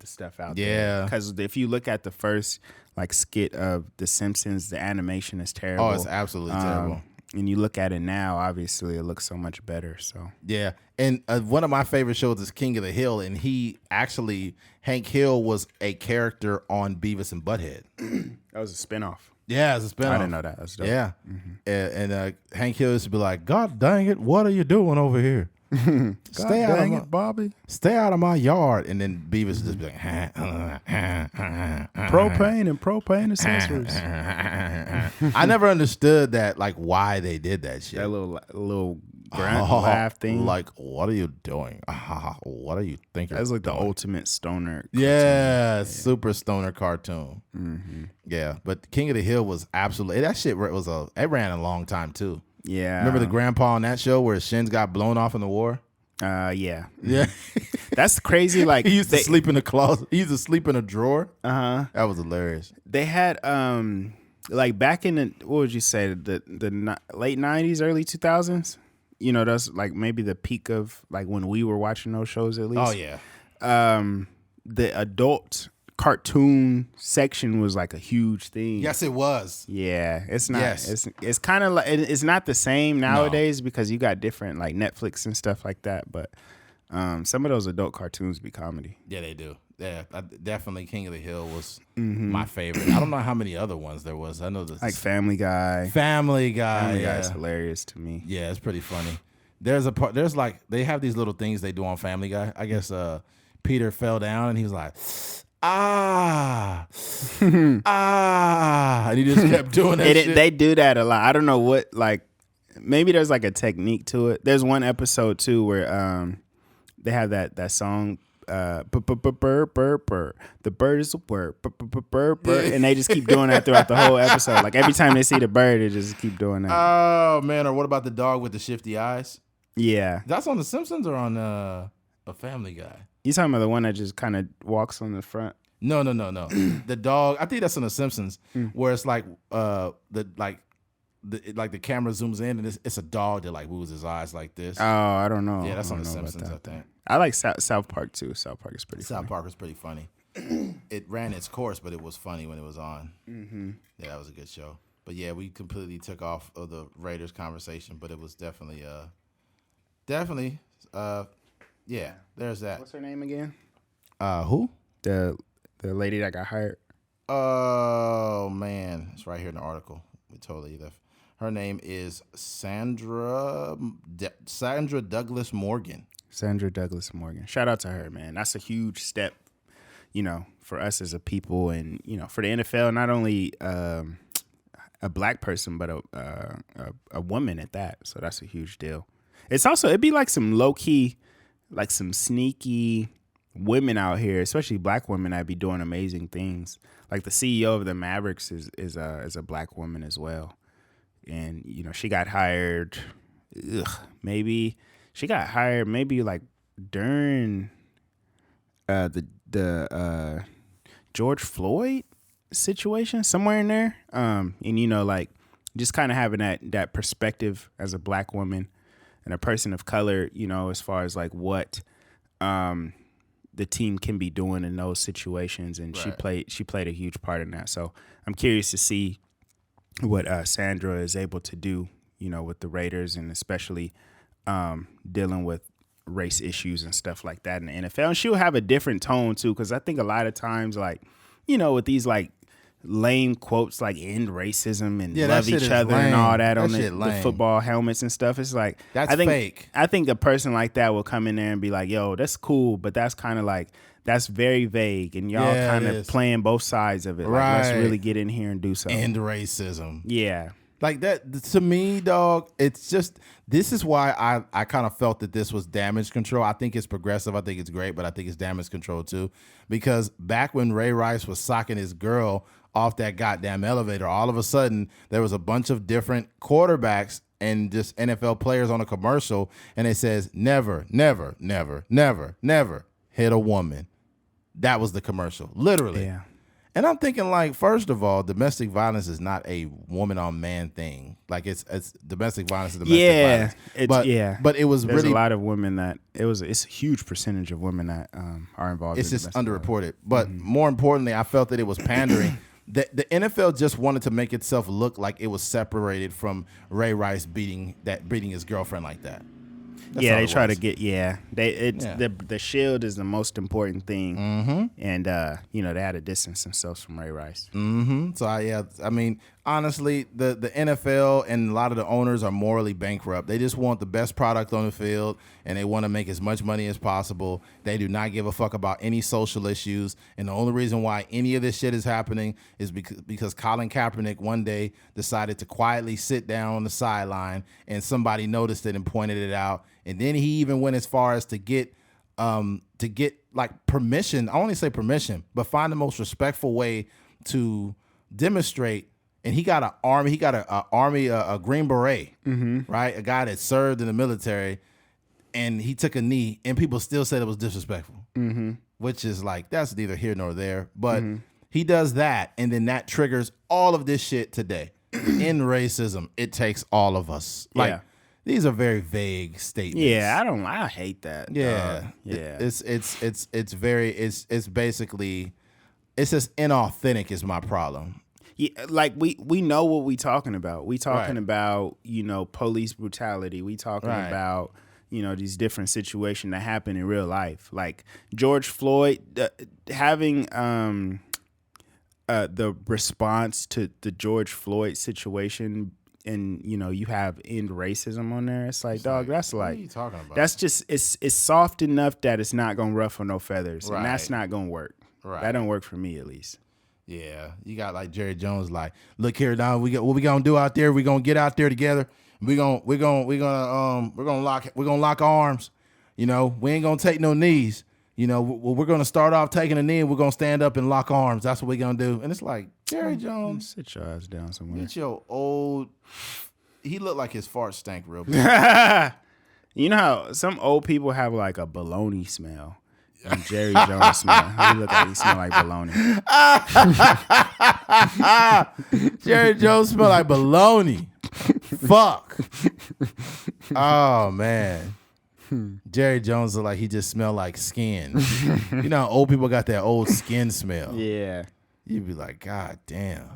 stuff out there. Yeah. Because if you look at the first like skit of The Simpsons, the animation is terrible. Oh, it's absolutely terrible. And you look at it now, obviously it looks so much better. So Yeah, and one of my favorite shows is King of the Hill, and Hank Hill was a character on Beavis and Butthead. that was a spinoff. Yeah, it's a spinoff. I didn't know that. That's dope. Yeah, and Hank Hill used to be like, "God dang it, what are you doing over here? Stay out of it, Bobby. Stay out of my yard." And then Beavis would just be like, propane and propane accessories. I never understood that, like why they did that shit. That little grunt laugh thing. Like, what are you doing? What are you thinking? That's like the ultimate stoner. Yeah, super stoner cartoon. Mm-hmm. Yeah, but King of the Hill was absolutely that shit. It ran a long time too. Yeah, remember the grandpa on that show where his shins got blown off in the war? Yeah. That's crazy. Like he used to sleep in the closet. He used to sleep in a drawer. That was hilarious. They had like back in the what would you say the late 90s, early 2000s. You know, that's like maybe the peak of like when we were watching those shows at least. Oh yeah. The adult cartoon section was like a huge thing. Yes, it was. Yeah, it's not. Yes. It's kind of like it's not the same nowadays because you got different like Netflix and stuff like that. But some of those adult cartoons be comedy. Yeah, they do. Yeah, definitely King of the Hill was my favorite. I don't know how many other ones there was. I know this like Family Guy. Family Guy is hilarious to me. Yeah, it's pretty funny. There's a part. There's like they have these little things they do on Family Guy. I guess Peter fell down and he was like, and he just kept doing that shit. They do that a lot. I don't know what, like, maybe there's like a technique to it. There's one episode too where they have that song, the bird is a word, and they just keep doing that throughout the whole episode. Like every time they see the bird, they just keep doing that. Oh man! Or what about the dog with the shifty eyes? Yeah, that's on The Simpsons or on A Family Guy. You talking about the one that just kind of walks on the front? No. The dog. I think that's on The Simpsons, where it's like the camera zooms in and it's a dog that like moves his eyes like this. Oh, I don't know. Yeah, that's on The Simpsons. I think. I like South Park too. South Park is pretty. South Park is pretty funny. It ran its course, but it was funny when it was on. Mm-hmm. Yeah, that was a good show. But yeah, we completely took off of the Raiders conversation, but it was definitely. Yeah, there's that. What's her name again? Who? The lady that got hired. Oh man, it's right here in the article. We totally left. Her name is Sandra Douglas Morgan. Sandra Douglas Morgan. Shout out to her, man. That's a huge step, you know, for us as a people, and you know, for the NFL. Not only a black person, but a woman at that. So that's a huge deal. It'd be like some low key, like some sneaky women out here, especially black women, that be doing amazing things. Like the CEO of the Mavericks is a black woman as well, and you know she got hired. Maybe like during the George Floyd situation, somewhere in there. And you know, like just kind of having that perspective as a black woman and a person of color, you know, as far as like what the team can be doing in those situations, and right. she played a huge part in that. So I'm curious to see what Sandra is able to do, you know, with the Raiders, and especially dealing with race issues and stuff like that in the NFL. And she'll have a different tone too, because I think a lot of times, like, you know, with these like lame quotes like end racism and love each other and all that on the football helmets and stuff, it's like fake. I think a person like that will come in there and be like, yo, that's cool, but that's kind of like, that's very vague, and y'all kind of playing both sides of it. Right. Like, let's really get in here and do something. End racism. Yeah. Like that, to me, dog, it's just, this is why I kind of felt that this was damage control. I think it's progressive. I think it's great, but I think it's damage control too. Because back when Ray Rice was socking his girl off that goddamn elevator, all of a sudden there was a bunch of different quarterbacks and just NFL players on a commercial, and it says, never, never, never, never, never hit a woman. That was the commercial, literally. Yeah. And I'm thinking, like, first of all, domestic violence is not a woman on man thing. Like, it's domestic violence is domestic violence. But it was there's really a lot of women that it's a huge percentage of women that are involved. It's in just domestic underreported. violence. But more importantly, I felt that it was pandering. The NFL just wanted to make itself look like it was separated from Ray Rice beating his girlfriend like that. That's they try to get the shield is the most important thing, and they had to distance themselves from Ray Rice. So I mean, honestly, the NFL and a lot of the owners are morally bankrupt. They just want the best product on the field, and they want to make as much money as possible. They do not give a fuck about any social issues, and the only reason why any of this shit is happening is because Colin Kaepernick one day decided to quietly sit down on the sideline, and somebody noticed it and pointed it out. And then he even went as far as to get like permission. I only say permission, but find the most respectful way to demonstrate. And he got an army. He got a Green Beret, right? A guy that served in the military, and he took a knee, and people still said it was disrespectful, which is like that's neither here nor there. But he does that, and then that triggers all of this shit today. In racism, it takes all of us. Like. These are very vague statements. Yeah, I hate that. Yeah. It's basically it's just inauthentic is my problem. Yeah, like we know what we talking about. We talking about, police brutality. We talking about, these different situations that happen in real life. Like George Floyd having the response to the George Floyd situation, and you have end racism on there. It's like, dog, that's like, what are you talking about? That's just it's soft enough that it's not gonna ruffle no feathers, and that's not gonna work. Right. That don't work for me at least. Yeah, you got like Jerry Jones, like, look here, now what we gonna do out there? We gonna get out there together. We're gonna lock arms. We ain't gonna take no knees. We're gonna start off taking a knee, and we're gonna stand up and lock arms. That's what we're gonna do. And it's like, Jerry Jones, sit your ass down somewhere. Get your old. He looked like his fart stank real bad. You know how some old people have like a bologna smell. And Jerry Jones smell. He look like he smell like bologna. Jerry Jones smell like bologna. Fuck. Oh man. Jerry Jones look like he just smelled like skin. You know how old people got that old skin smell. Yeah. You'd be like, God damn.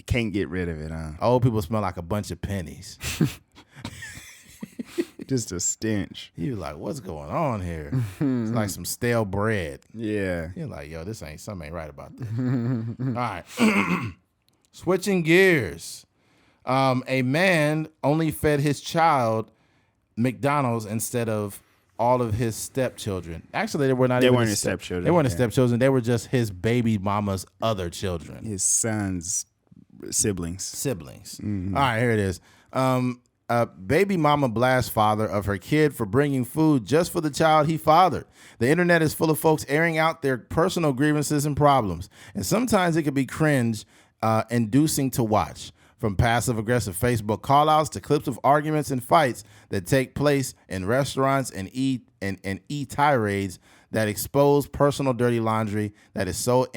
Can't get rid of it, huh? Old people smell like a bunch of pennies. Just a stench. You're like, what's going on here? It's like some stale bread. Yeah. You're like, yo, something ain't right about this. All right. Switching gears. A man only fed his child McDonald's instead of all of his stepchildren. Actually, they weren't his stepchildren. They weren't his stepchildren. They were just his baby mama's other children. His son's siblings. Mm-hmm. All right, here it is. Baby mama blasts father of her kid for bringing food just for the child he fathered. The internet is full of folks airing out their personal grievances and problems, and sometimes it can be cringe inducing to watch. From passive-aggressive Facebook call-outs to clips of arguments and fights that take place in restaurants and tirades that expose personal dirty laundry that is so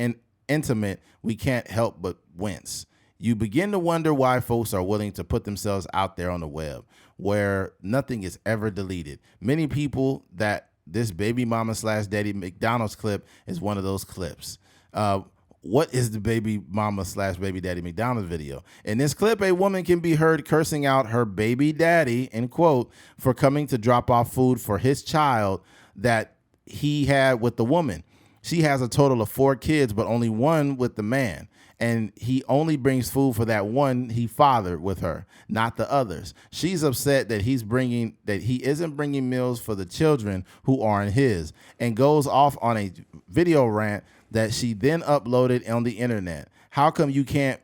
intimate we can't help but wince. You begin to wonder why folks are willing to put themselves out there on the web where nothing is ever deleted. Many people that this baby mama / daddy McDonald's clip is one of those clips. What is the baby mama / baby daddy McDonald's video? In this clip, a woman can be heard cursing out her baby daddy, end quote, for coming to drop off food for his child that he had with the woman. She has a total of 4 kids, but only one with the man. And he only brings food for that one he fathered with her, not the others. She's upset that he isn't bringing meals for the children who aren't his, and goes off on a video rant that she then uploaded on the internet. How come you can't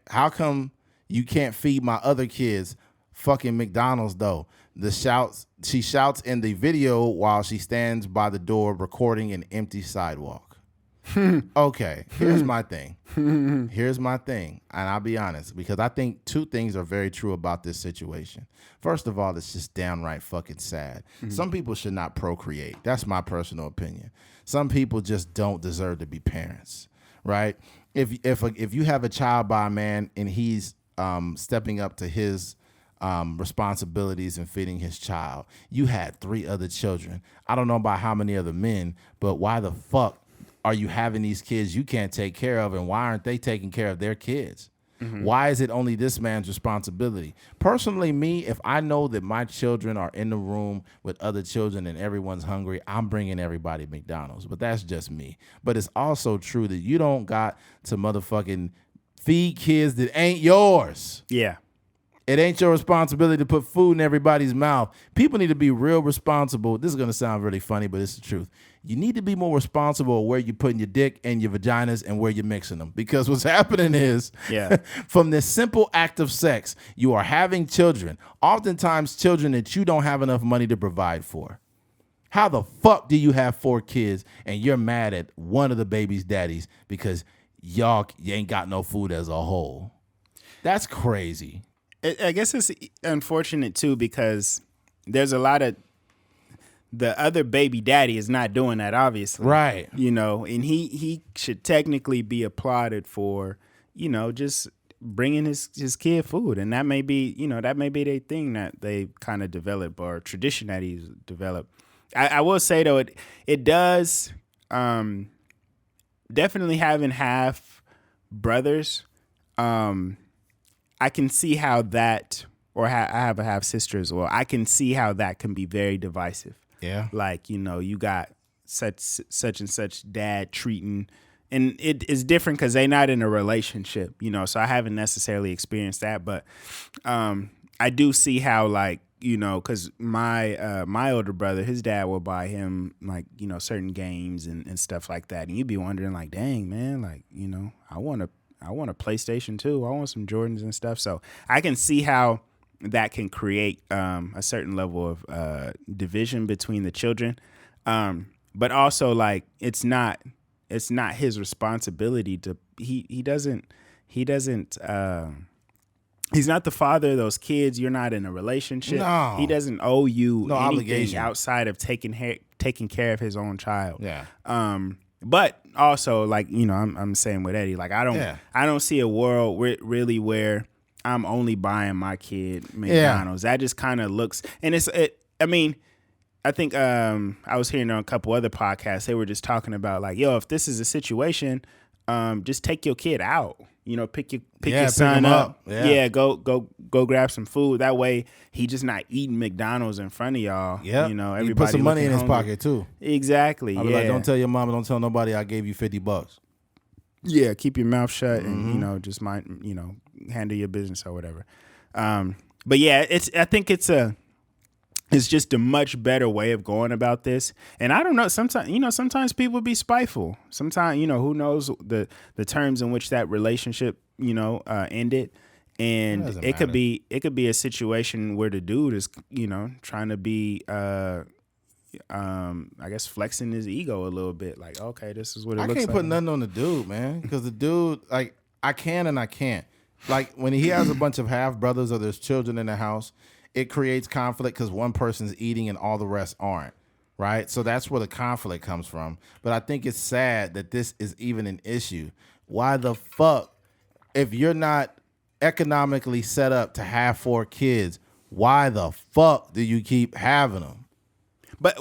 feed my other kids fucking McDonald's though? She shouts in the video while she stands by the door recording an empty sidewalk. Okay, here's my thing. And I'll be honest, because I think 2 things are very true about this situation. First of all, it's just downright fucking sad. Mm-hmm. Some people should not procreate. That's my personal opinion. Some people just don't deserve to be parents, right? if you have a child by a man and he's stepping up to his responsibilities and feeding his child, you had 3 other children. I don't know about how many other men, but why the fuck are you having these kids you can't take care of, and why aren't they taking care of their kids? Mm-hmm. Why is it only this man's responsibility? Personally, me, if I know that my children are in the room with other children and everyone's hungry, I'm bringing everybody McDonald's. But that's just me. But it's also true that you don't got to motherfucking feed kids that ain't yours. Yeah. It ain't your responsibility to put food in everybody's mouth. People need to be real responsible. This is going to sound really funny, but it's the truth. You need to be more responsible where you're putting your dick and your vaginas and where you're mixing them. Because what's happening is, from this simple act of sex, you are having children, oftentimes children that you don't have enough money to provide for. How the fuck do you have 4 kids and you're mad at one of the baby's daddies because you ain't got no food as a whole? That's crazy. I guess it's unfortunate too, because there's a lot of the other baby daddy is not doing that, obviously. Right. You know, and he should technically be applauded for, you know, just bringing his kid food. And that may be, you know, that may be their thing that they kind of develop, or tradition that he's developed. I will say though, it does definitely having half brothers. I can see how that, or I have a half sister as well. I can see how that can be very divisive. Yeah. Like, you know, you got such and such dad treating, and it is different because they're not in a relationship, you know, so I haven't necessarily experienced that. But I do see how, like, you know, because my older brother, his dad will buy him, like, you know, certain games and stuff like that. And you'd be wondering, like, dang, man, like, you know, I want a PlayStation too. I want some Jordans and stuff. So I can see how that can create a certain level of division between the children. But also, like, it's not his responsibility to, he's not the father of those kids. You're not in a relationship. No. He doesn't owe you anything obligation outside of taking care of his own child. Yeah. But also, like, you know, I'm saying with Eddie, like, I don't see a world really where I'm only buying my kid McDonald's. That just kind of looks, and I mean, I think I was hearing on a couple other podcasts, they were just talking about, like, yo, if this is a situation, just take your kid out. You know, pick your son up. Yeah, go grab some food. That way, he just not eating McDonald's in front of y'all. Yeah, you know, everybody everybody put some money in his hungry. pocket too. Exactly. I'll be like, don't tell your mama, don't tell nobody I gave you $50. Yeah, keep your mouth shut and, you know, just mind, you know, handle your business or whatever. But yeah, I think it's just a much better way of going about this. And I don't know, sometimes people be spiteful. Sometimes, you know, who knows the terms in which that relationship, you know, ended. And it could be a situation where the dude is, you know, trying to be I guess flexing his ego a little bit. Like, okay, this is what it looks like. I can't put nothing on the dude, man, because the dude, like, I can and I can't. Like, when he has a bunch of half brothers or there's children in the house, it creates conflict because one person's eating and all the rest aren't, right? So that's where the conflict comes from. But I think it's sad that this is even an issue. Why the fuck, if you're not economically set up to have 4 kids, why the fuck do you keep having them? But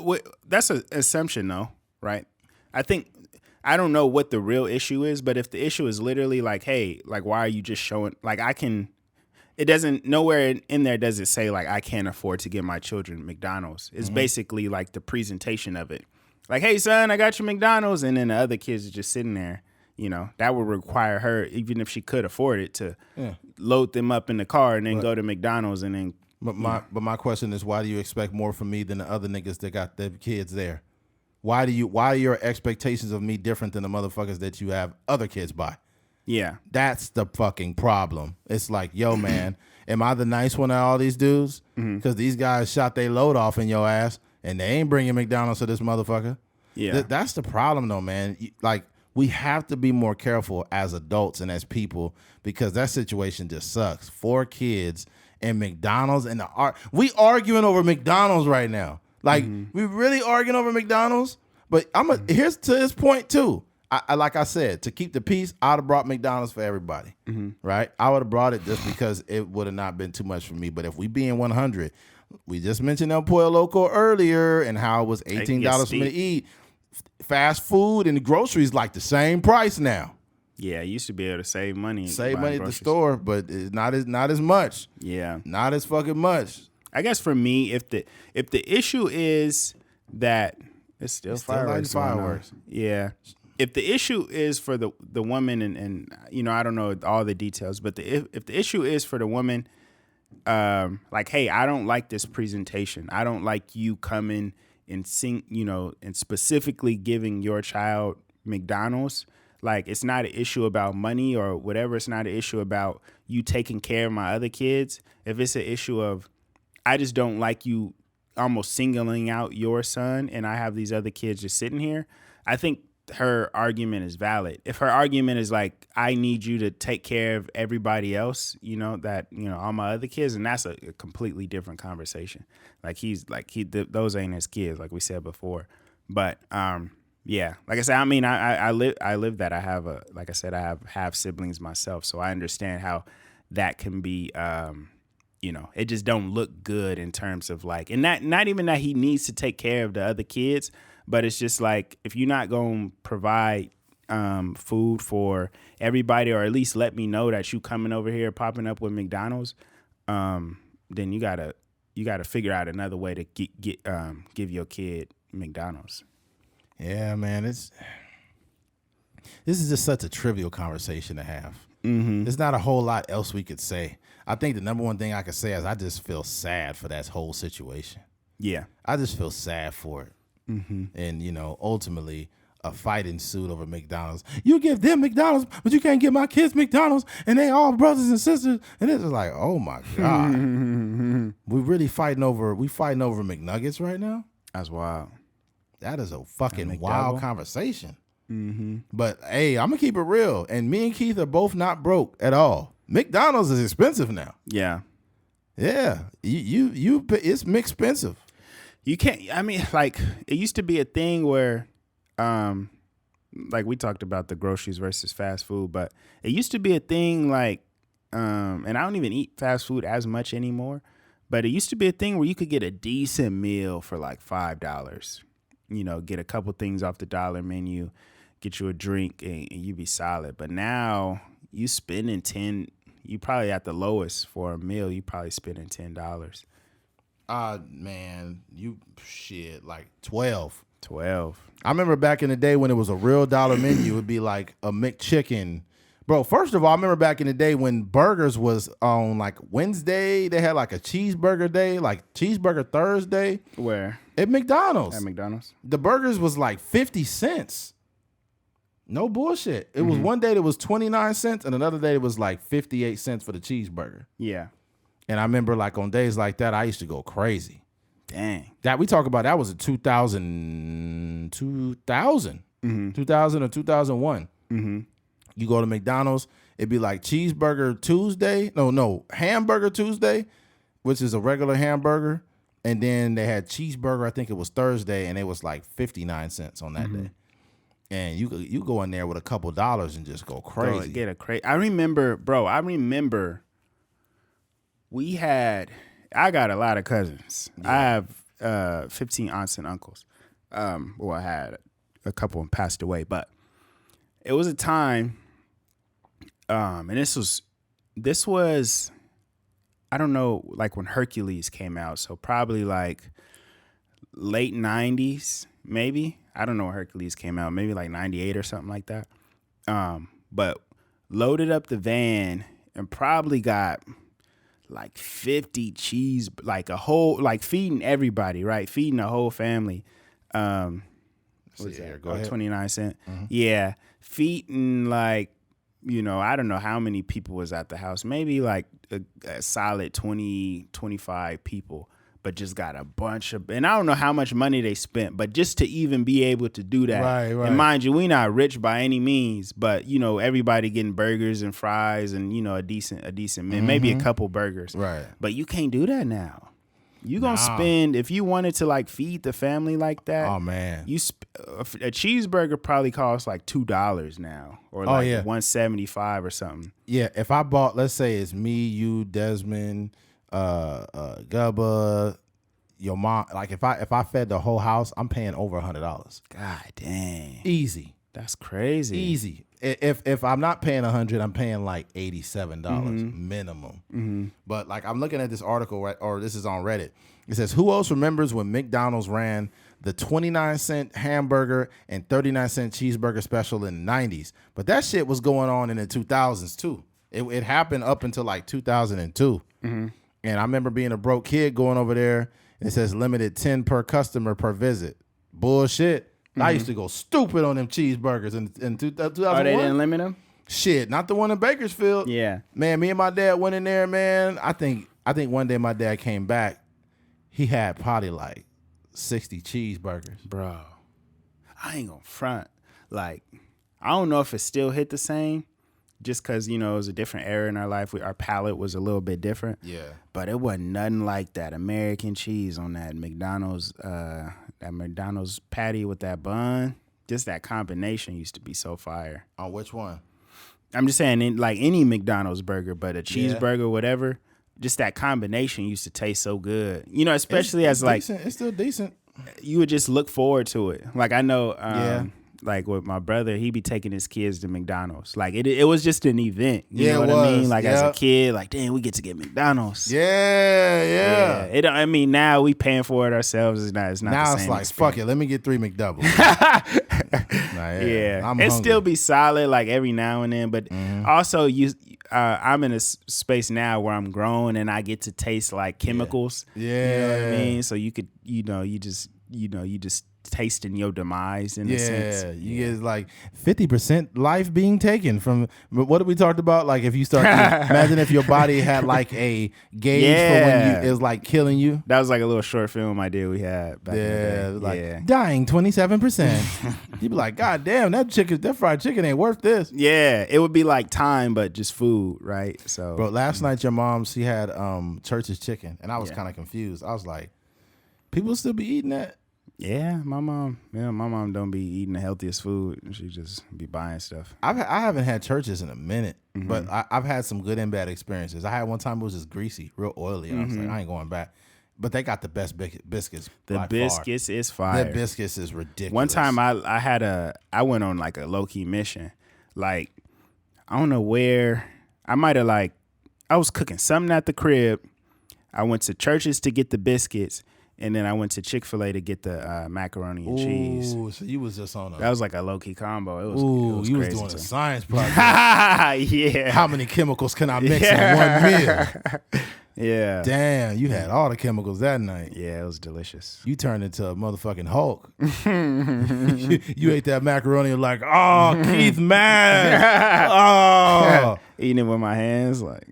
that's an assumption, though, right? I don't know what the real issue is, but if the issue is literally like, hey, like, why are you just showing, like, it doesn't, nowhere in there does it say, like, I can't afford to get my children McDonald's. It's basically like the presentation of it. Like, hey, son, I got you McDonald's. And then the other kids are just sitting there, you know, that would require her, even if she could afford it, to load them up in the car and then go to McDonald's and then. But my question is, why do you expect more from me than the other niggas that got their kids there? Why are your expectations of me different than the motherfuckers that you have other kids by? Yeah. That's the fucking problem. It's like, yo, man, am I the nice one of all these dudes? Because these guys shot their load off in your ass and they ain't bringing McDonald's to this motherfucker. Yeah. That's the problem, though, man. Like, we have to be more careful as adults and as people because that situation just sucks. 4 kids and McDonald's and we arguing over McDonald's right now. Like, we really arguing over McDonald's. But here's to this point too. I like I said, to keep the peace, I'd have brought McDonald's for everybody, right? I would have brought it just because it would have not been too much for me. But if we being 100, we just mentioned El Pollo Loco earlier and how it was $18 for me to eat. Fast food and groceries like the same price now. Yeah, I used to be able to save money. Save money at the store, but it's not as much. Yeah, not as fucking much. I guess for me, if the issue is that it's still fireworks. Yeah. If the issue is for the woman and you know, I don't know all the details, but if the issue is for the woman, like, hey, I don't like this presentation. I don't like you coming and and specifically giving your child McDonald's. Like, it's not an issue about money or whatever. It's not an issue about you taking care of my other kids. If it's an issue of, I just don't like you almost singling out your son and I have these other kids just sitting here, I think her argument is valid. If her argument is like, I need you to take care of everybody else, all my other kids, and that's a completely different conversation. Like, those ain't his kids, like we said before. But yeah, like I said, I mean, I live that. I have I have half siblings myself, so I understand how that can be. It just don't look good in terms of like, and not even that he needs to take care of the other kids. But it's just like, if you're not going to provide food for everybody, or at least let me know that you coming over here popping up with McDonald's, then you gotta figure out another way to give your kid McDonald's. Yeah, man, this is just such a trivial conversation to have. Mm-hmm. There's not a whole lot else we could say. I think the number one thing I could say is I just feel sad for that whole situation. Yeah, I just feel sad for it. Mm-hmm. And, ultimately, a fight ensued over McDonald's. You give them McDonald's, but you can't give my kids McDonald's, and they all brothers and sisters. And it's like, oh, my God. We really fighting over McNuggets right now? That's wild. That is a fucking wild conversation. Mm-hmm. But, hey, I'm going to keep it real. And me and Keith are both not broke at all. McDonald's is expensive now. Yeah. Yeah. It's expensive. You can't, I mean, like, it used to be a thing where, like we talked about the groceries versus fast food, but it used to be a thing like, and I don't even eat fast food as much anymore, but it used to be a thing where you could get a decent meal for like $5, get a couple things off the dollar menu, get you a drink and you be solid. But now you spending you probably at the lowest for a meal, you probably spending $10. Man, like 12. 12. I remember back in the day when it was a real dollar menu, it would be like a McChicken. Bro, first of all, I remember back in the day when burgers was on like Wednesday, they had like a cheeseburger day, like cheeseburger Thursday. Where? At McDonald's. At McDonald's? The burgers was like 50 cents. No bullshit. It was one day that was 29 cents and another day it was like 58 cents for the cheeseburger. Yeah. And I remember like on days like that, I used to go crazy. Dang. That we talk about, that was in 2000 or 2001. Mm-hmm. You go to McDonald's, it'd be like cheeseburger Tuesday. Hamburger Tuesday, which is a regular hamburger. And then they had cheeseburger, I think it was Thursday, and it was like 59 cents on that day. And you go in there with a couple dollars and just go crazy. Get a crazy. I remember I got a lot of cousins. Yeah. I have 15 aunts and uncles. I had a couple and passed away, but it was a time, and this was, I don't know, like when Hercules came out, so probably like late 90s, maybe. I don't know when Hercules came out, maybe like 98 or something like that. But loaded up the van and probably got like 50 cheese, like a whole, like feeding everybody, right? Feeding the whole family. What's that? Go ahead. 29 cents. Mm-hmm. Yeah. Feeding like, I don't know how many people was at the house. Maybe like a solid 20, 25 people, but just got a bunch of, and I don't know how much money they spent, but just to even be able to do that. Right. And mind you, we not rich by any means, but everybody getting burgers and fries and, a decent meal, maybe a couple burgers. Right. But you can't do that now. You gonna spend, if you wanted to like feed the family like that. Oh man, a cheeseburger probably costs like $2 now, or like $1.75 or something. Yeah, if I bought, let's say it's me, you, Desmond, Gubba, your mom. Like if I fed the whole house, I'm paying over $100. God dang, easy. That's crazy. Easy. If I'm not paying $100, I'm paying like $87 minimum. But like I'm looking at this article, right, or this is on Reddit. It says, who else remembers when McDonald's ran the 29-cent hamburger and 39-cent cheeseburger special in the 90s? But that shit was going on in the 2000s too. It happened up until like 2002. And I remember being a broke kid going over there. And it says limited 10 per customer per visit. Bullshit. I used to go stupid on them cheeseburgers in 2001. Oh, they didn't limit them? Shit, not the one in Bakersfield. Yeah. Man, me and my dad went in there, man. I think one day my dad came back. He had probably like 60 cheeseburgers. Bro, I ain't gonna front. Like, I don't know if it still hit the same just because, you know, it was a different era in our life. Our palate was a little bit different. Yeah. But it wasn't nothing like that American cheese on that McDonald's patty with that bun. Just that combination used to be so fire. On which one? I'm just saying, like any McDonald's burger, but a cheeseburger, whatever, just that combination used to taste so good. You know, especially it's like decent. It's still decent. You would just look forward to it. Like I know, like with my brother, he be taking his kids to McDonald's. Like it was just an event. You know what I mean? Like as a kid, like damn, we get to get McDonald's. Yeah. I mean, now we paying for it ourselves. It's not. Now the same it's like experience. fuck it. Let me get 3 McDoubles. I'm it hungry. still be solid like every now and then, but also I'm in a space now where I'm grown and I get to taste like chemicals. Yeah. You know what I mean? So you could, you just tasting your demise in a sense. Yeah, you get like 50% life being taken from what did we talked about? Like if you start imagine if your body had like a gauge for when it was like killing you. That was like a little short film idea we had back in the day. Like dying 27%. You'd be like, God damn, that fried chicken ain't worth this. Yeah, it would be like time, but just food, right? So bro, last night your mom, she had Church's chicken and I was kind of confused. I was like, people still be eating that? Yeah, my mom don't be eating the healthiest food. She just be buying stuff. I haven't had Church's in a minute, but I've had some good and bad experiences. I had one time it was just greasy, real oily. And I was like, I ain't going back. But they got the best biscuits. The biscuits is fire. The biscuits is ridiculous. One time I went on like a low key mission. Like I don't know where I might have I was cooking something at the crib. I went to Church's to get the biscuits. And then I went to Chick-fil-A to get the macaroni and cheese. Ooh, so you was just on a... That was like a low-key combo. It was you crazy was doing a science project. Yeah. How many chemicals can I mix in one meal? Yeah. Damn, you had all the chemicals that night. Yeah, it was delicious. You turned into a motherfucking Hulk. you ate that macaroni and like, oh, Keith mad. Oh. Eating it with my hands like...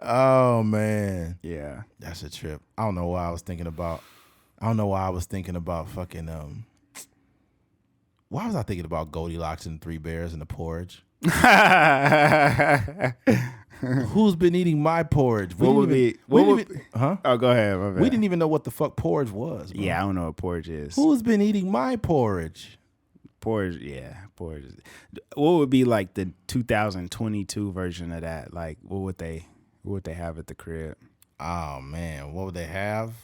Oh man. Yeah. That's a trip. I don't know why I was thinking about fucking why was I thinking about Goldilocks and Three Bears and the porridge? Who's been eating my porridge? Oh, go ahead. My bad. We didn't even know what the fuck porridge was. Bro. Yeah, I don't know what porridge is. Who's been eating my porridge? Porridge. What would be like the 2022 version of that? Like, what would they have at the crib? Oh man, what would they have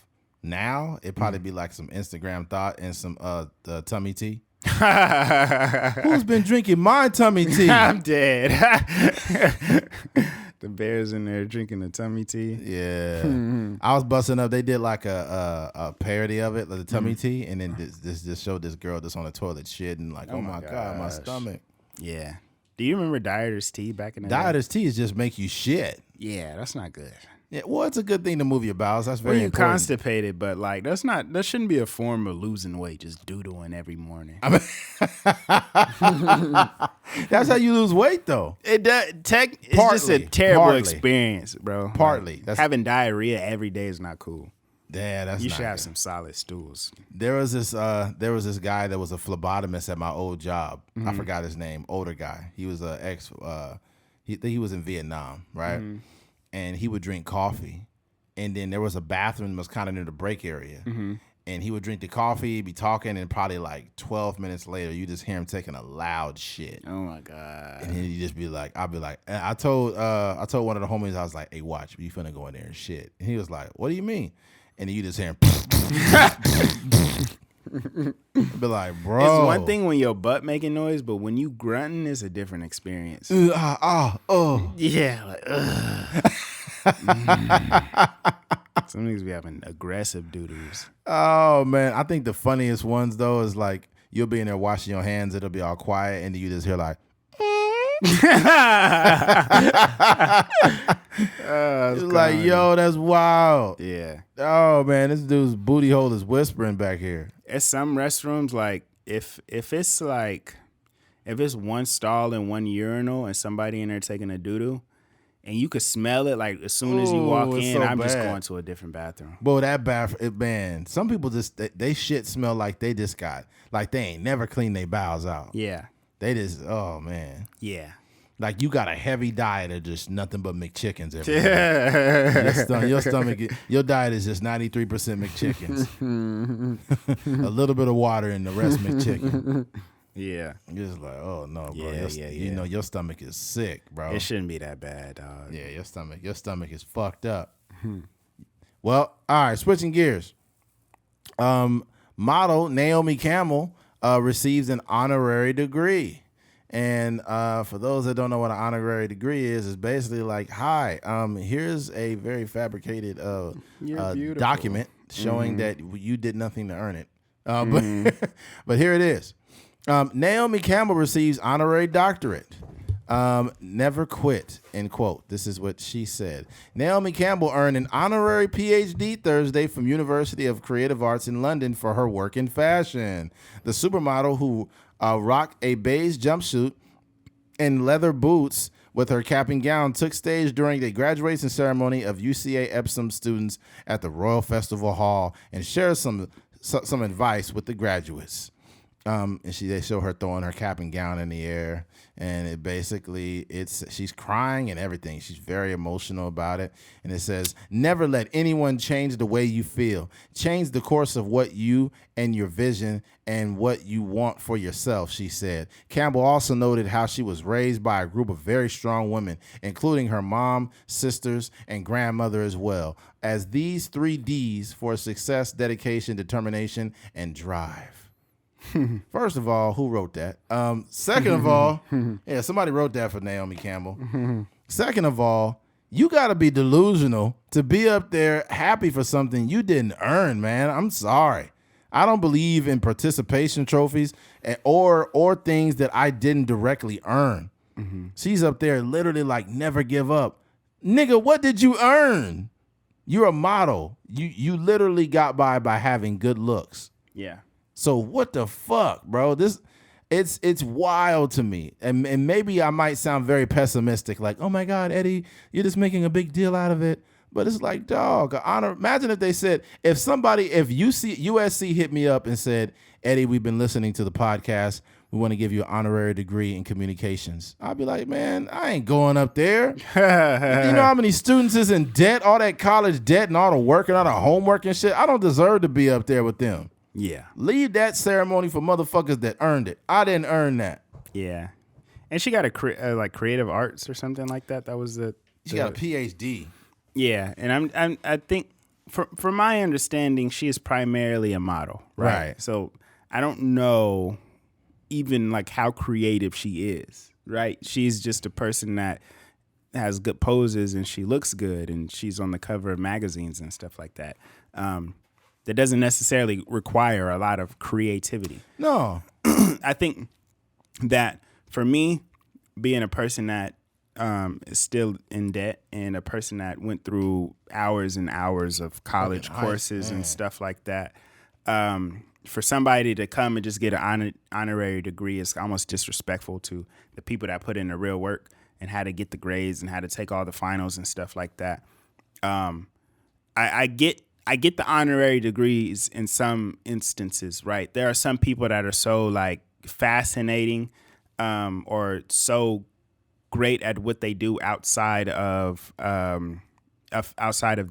now? It'd probably be like some Instagram thought and some the tummy tea. Who's been drinking my tummy tea? I'm dead. The bears in there drinking the tummy tea. Yeah. I was busting up. They did like a parody of it, like the tummy tea, and then this showed this girl that's on the toilet shitting like, oh my God, my stomach. Yeah. Do you remember Dieter's tea back in the day? Dieter's tea is just make you shit. Yeah, that's not good. Yeah, well, it's a good thing to move your bowels. That's very important. Constipated, but like that shouldn't be a form of losing weight. Just doodling every morning. I mean, that's how you lose weight, though. It's just a terrible experience, bro. Partly, like, having diarrhea every day is not cool. Yeah, you should have some solid stools. There was this guy that was a phlebotomist at my old job. I forgot his name. Older guy. He was he was in Vietnam, right? and he would drink coffee, and then there was a bathroom that was kind of near the break area. Mm-hmm. And he would drink the coffee, be talking, and probably like 12 minutes later, you just hear him taking a loud shit. Oh my God. And then you just be like, I'll be like, and I told one of the homies, I was like, hey, watch, you finna go in there and shit. And he was like, what do you mean? And then you just hear him. Be like, bro. It's one thing when your butt making noise, but when you grunting, it's a different experience. Yeah, like, Some niggas be having aggressive doo-doos. Oh, man. I think the funniest ones, though, is like you'll be in there washing your hands. It'll be all quiet. And then you just hear like. It's like, yo, that's wild. Yeah. Oh, man. This dude's booty hole is whispering back here. At some restrooms, like, if it's one stall and one urinal and somebody in there taking a doo-doo, and you could smell it, like, as soon as you walk in, I'm just going to a different bathroom. Bro, that bathroom, man, some people just, they shit smell like they just got, like they ain't never cleaned their bowels out. Yeah. They just, oh, man. Yeah. Like you got a heavy diet of just nothing but McChickens every day. Your stomach, your diet is just 93% McChickens. A little bit of water and the rest McChicken. Yeah. You're just like, oh no, bro. Yeah. You know your stomach is sick, bro. It shouldn't be that bad, dog. Yeah, your stomach is fucked up. Well, all right, switching gears. Model Naomi Campbell receives an honorary degree. And for those that don't know what an honorary degree is, it's basically like, hi, here's a very fabricated document showing that you did nothing to earn it. But here it is. Naomi Campbell receives honorary doctorate. Never quit, end quote. This is what she said. Naomi Campbell earned an honorary PhD Thursday from University of Creative Arts in London for her work in fashion. The supermodel who rocked a beige jumpsuit and leather boots with her cap and gown took stage during the graduation ceremony of UCA Epsom students at the Royal Festival Hall and shared some advice with the graduates. And they show her throwing her cap and gown in the air, and it basically she's crying and everything. She's very emotional about it, and it says, "Never let anyone change the way you feel. Change the course of what you and your vision and what you want for yourself," she said. Campbell also noted how she was raised by a group of very strong women, including her mom, sisters, and grandmother as well, as these 3 Ds for success: dedication, determination, and drive. First of all, who wrote that? Second of all, yeah, somebody wrote that for Naomi Campbell. Second of all, you got to be delusional to be up there happy for something you didn't earn, man. I'm sorry. I don't believe in participation trophies or things that I didn't directly earn. She's up there literally like, never give up. Nigga, what did you earn? You're a model. You literally got by having good looks. Yeah. So what the fuck, bro? It's wild to me. And maybe I might sound very pessimistic, like, oh my God, Eddie, you're just making a big deal out of it. But it's like, dog, honor. Imagine if they said, if USC hit me up and said, Eddie, we've been listening to the podcast. We want to give you an honorary degree in communications. I'd be like, man, I ain't going up there. You know how many students is in debt, all that college debt and all the work and all the homework and shit? I don't deserve to be up there with them. Yeah. Leave that ceremony for motherfuckers that earned it. I didn't earn that. Yeah. And she got a like creative arts or something like that. That was she got a PhD. Yeah, and I think from my understanding, she is primarily a model, right? So I don't know even like how creative she is, right? She's just a person that has good poses and she looks good and she's on the cover of magazines and stuff like that. That doesn't necessarily require a lot of creativity. No. I think that for me, being a person that is still in debt and a person that went through hours and hours of college courses and stuff like that, for somebody to come and just get an honorary degree is almost disrespectful to the people that put in the real work and how to get the grades and how to take all the finals and stuff like that. I get the honorary degrees in some instances, right? There are some people that are so like fascinating or so great at what they do outside of the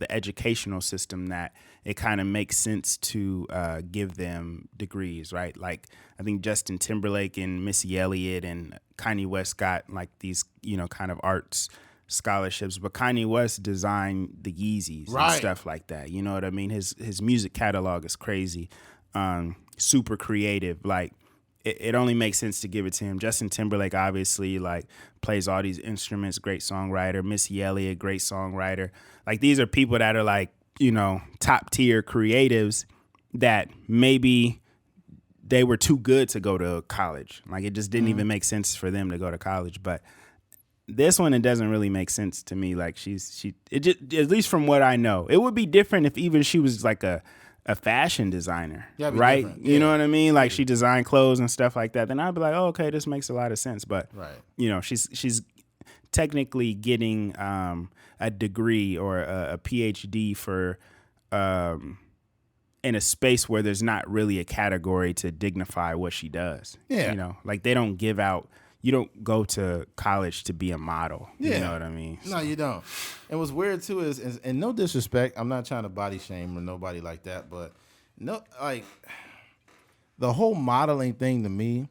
educational system that it kind of makes sense to give them degrees, right? Like I think Justin Timberlake and Missy Elliott and Kanye West got like these, kind of arts scholarships, but Kanye West designed the Yeezys and stuff like that. You know what I mean? His music catalog is crazy, super creative. Like it only makes sense to give it to him. Justin Timberlake obviously like plays all these instruments, great songwriter. Missy Elliott, great songwriter. Like these are people that are like, top tier creatives that maybe they were too good to go to college. Like it just didn't even make sense for them to go to college. But this one, it doesn't really make sense to me. Like it just, at least from what I know, it would be different if even she was like a fashion designer, right? Different. You know what I mean? Like she designed clothes and stuff like that. Then I'd be like, oh, okay, this makes a lot of sense. But she's technically getting a degree or a PhD for in a space where there's not really a category to dignify what she does. Yeah, like they don't give out. You don't go to college to be a model. Yeah. You know what I mean? No, you don't. And what's weird too is, and no disrespect, I'm not trying to body shame or nobody like that, but the whole modeling thing to me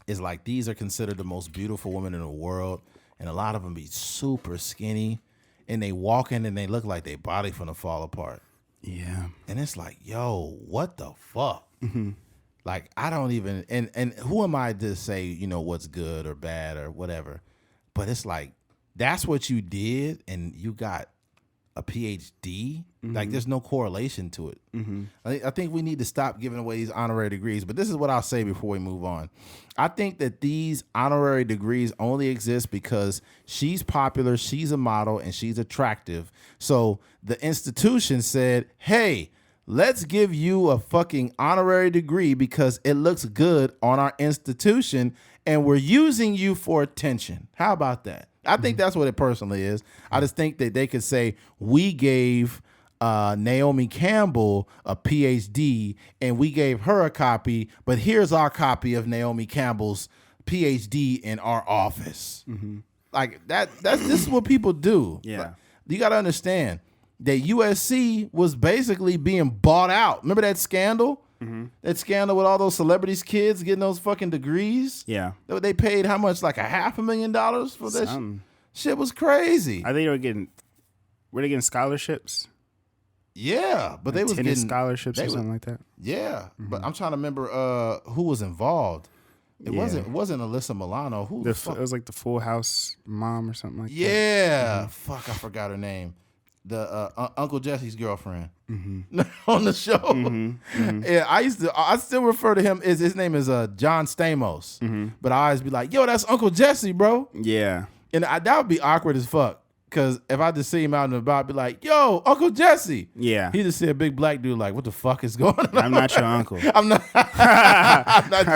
is like these are considered the most beautiful women in the world, and a lot of them be super skinny, and they walk in and they look like their body finna fall apart. Yeah. And it's like, yo, what the fuck? Mm-hmm. Like, I don't even, and who am I to say, what's good or bad or whatever? But it's like, that's what you did and you got a PhD. Mm-hmm. Like, there's no correlation to it. Mm-hmm. I think we need to stop giving away these honorary degrees. But this is what I'll say before we move on. I think that these honorary degrees only exist because she's popular, she's a model, and she's attractive. So the institution said, hey, let's give you a fucking honorary degree because it looks good on our institution and we're using you for attention. How about that? I think that's what it personally is. I just think that they could say, we gave Naomi Campbell a PhD and we gave her a copy, but here's our copy of Naomi Campbell's PhD in our office. Mm-hmm. Like this is what people do. Yeah. Like, you got to understand that USC was basically being bought out. Remember that scandal? Mm-hmm. That scandal with all those celebrities' kids getting those fucking degrees? Yeah. They paid how much? Like $500,000 for that shit was crazy. I think were they getting scholarships? Yeah, but they was getting scholarships or something like that. Yeah, but I'm trying to remember who was involved. It wasn't Alyssa Milano. It was like the Full House mom or something like that. Yeah. Fuck, I forgot her name. The Uncle Jesse's girlfriend on the show. Mm-hmm. Mm-hmm. Yeah, I still refer to him as his name is John Stamos, but I always be like, yo, that's Uncle Jesse, bro. Yeah, and that would be awkward as fuck because if I just see him out and about, I'd be like, yo, Uncle Jesse. Yeah, he just see a big black dude like, what the fuck is going on? I'm not your uncle. I'm not. I'm not your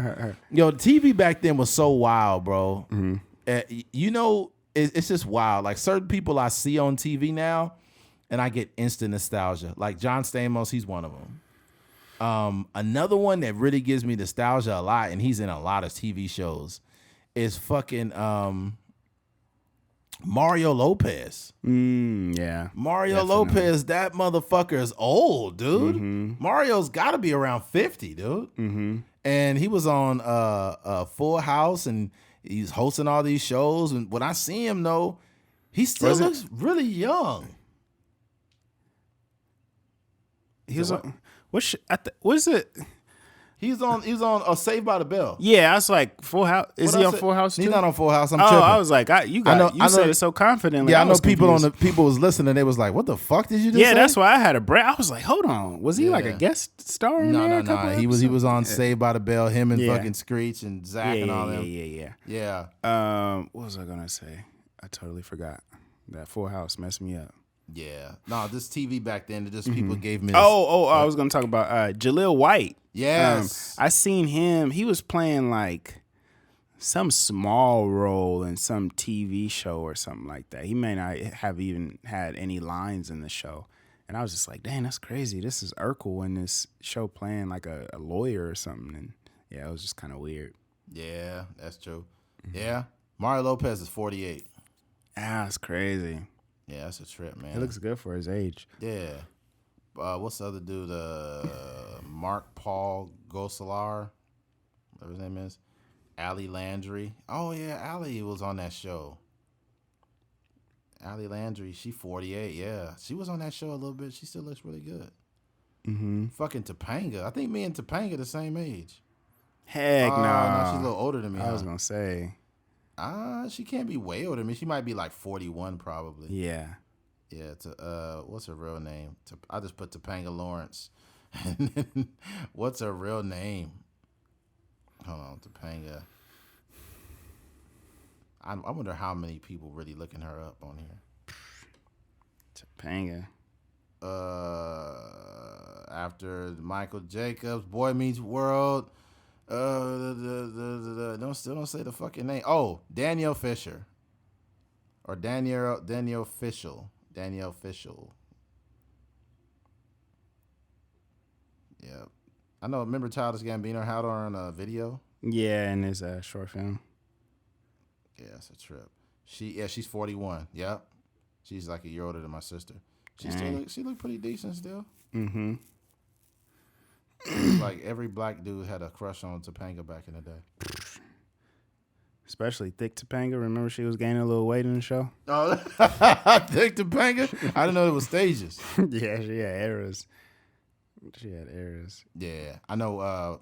uncle. Yo, TV back then was so wild, bro. Mm-hmm. It's just wild. Like certain people I see on TV now, and I get instant nostalgia. Like John Stamos, he's one of them. Another one that really gives me nostalgia a lot, and he's in a lot of TV shows, is fucking Mario Lopez. Yeah, Mario definitely. Lopez, that motherfucker is old, dude. Mm-hmm. Mario's got to be around 50, dude. Mm-hmm. And he was on Full House and he's hosting all these shows, and when I see him, though, he still looks really young. He's on what is it? He was on Saved by the Bell. Yeah, I was like, Full House. Is he on Full House too? He's not on Full House. I'm tripping. I was like, you said it so confidently. Yeah, I know people people was listening. They was like, "What the fuck did you just say?" Yeah, that's why I had a break. I was like, "Hold on, was he like a guest star?" No. He was on Saved by the Bell. Him and fucking Screech and Zach and all them. Yeah. What was I gonna say? I totally forgot. That Full House messed me up. Yeah. No, this TV back then, just people gave me. I was gonna talk about Jaleel White. Yes. I seen him. He was playing like some small role in some TV show or something like that. He may not have even had any lines in the show. And I was just like, dang, that's crazy. This is Urkel in this show playing like a lawyer or something. And Yeah, it was just kind of weird. Yeah, that's true. Yeah, Mario Lopez is 48. Ah, it's crazy. Yeah, that's a trip, man. He looks good for his age. Yeah. What's the other dude? Mark Paul Gosselaar, whatever his name is. Allie Landry. Oh yeah, Allie was on that show. Allie Landry, she 48. Yeah, she was on that show a little bit. She still looks really good. Mm-hmm. Fucking Topanga. I think me and Topanga the same age. Heck no. No, she's a little older than me. I was gonna say. She can't be way older than me. She might be like 41 probably. Yeah. Yeah. What's her real name? I just put Topanga Lawrence. And then, what's her real name? Hold on, Topanga. I wonder how many people really looking her up on here. Topanga. After Michael Jacobs, Boy Meets World. Still don't say the fucking name. Oh, Danielle Fisher. Or Danielle Fishel. Danielle Fishel. Yeah. I know, remember Childish Gambino had her on a video? Yeah, in his short film. Yeah, that's a trip. She's 41. Yep. She's like a year older than my sister. She looked pretty decent still. Mm-hmm. Like every black dude had a crush on Topanga back in the day. Especially Thick Topanga. Remember she was gaining a little weight in the show? Oh, Thick Topanga? I didn't know there was stages. Yeah, she had eras. Yeah, I know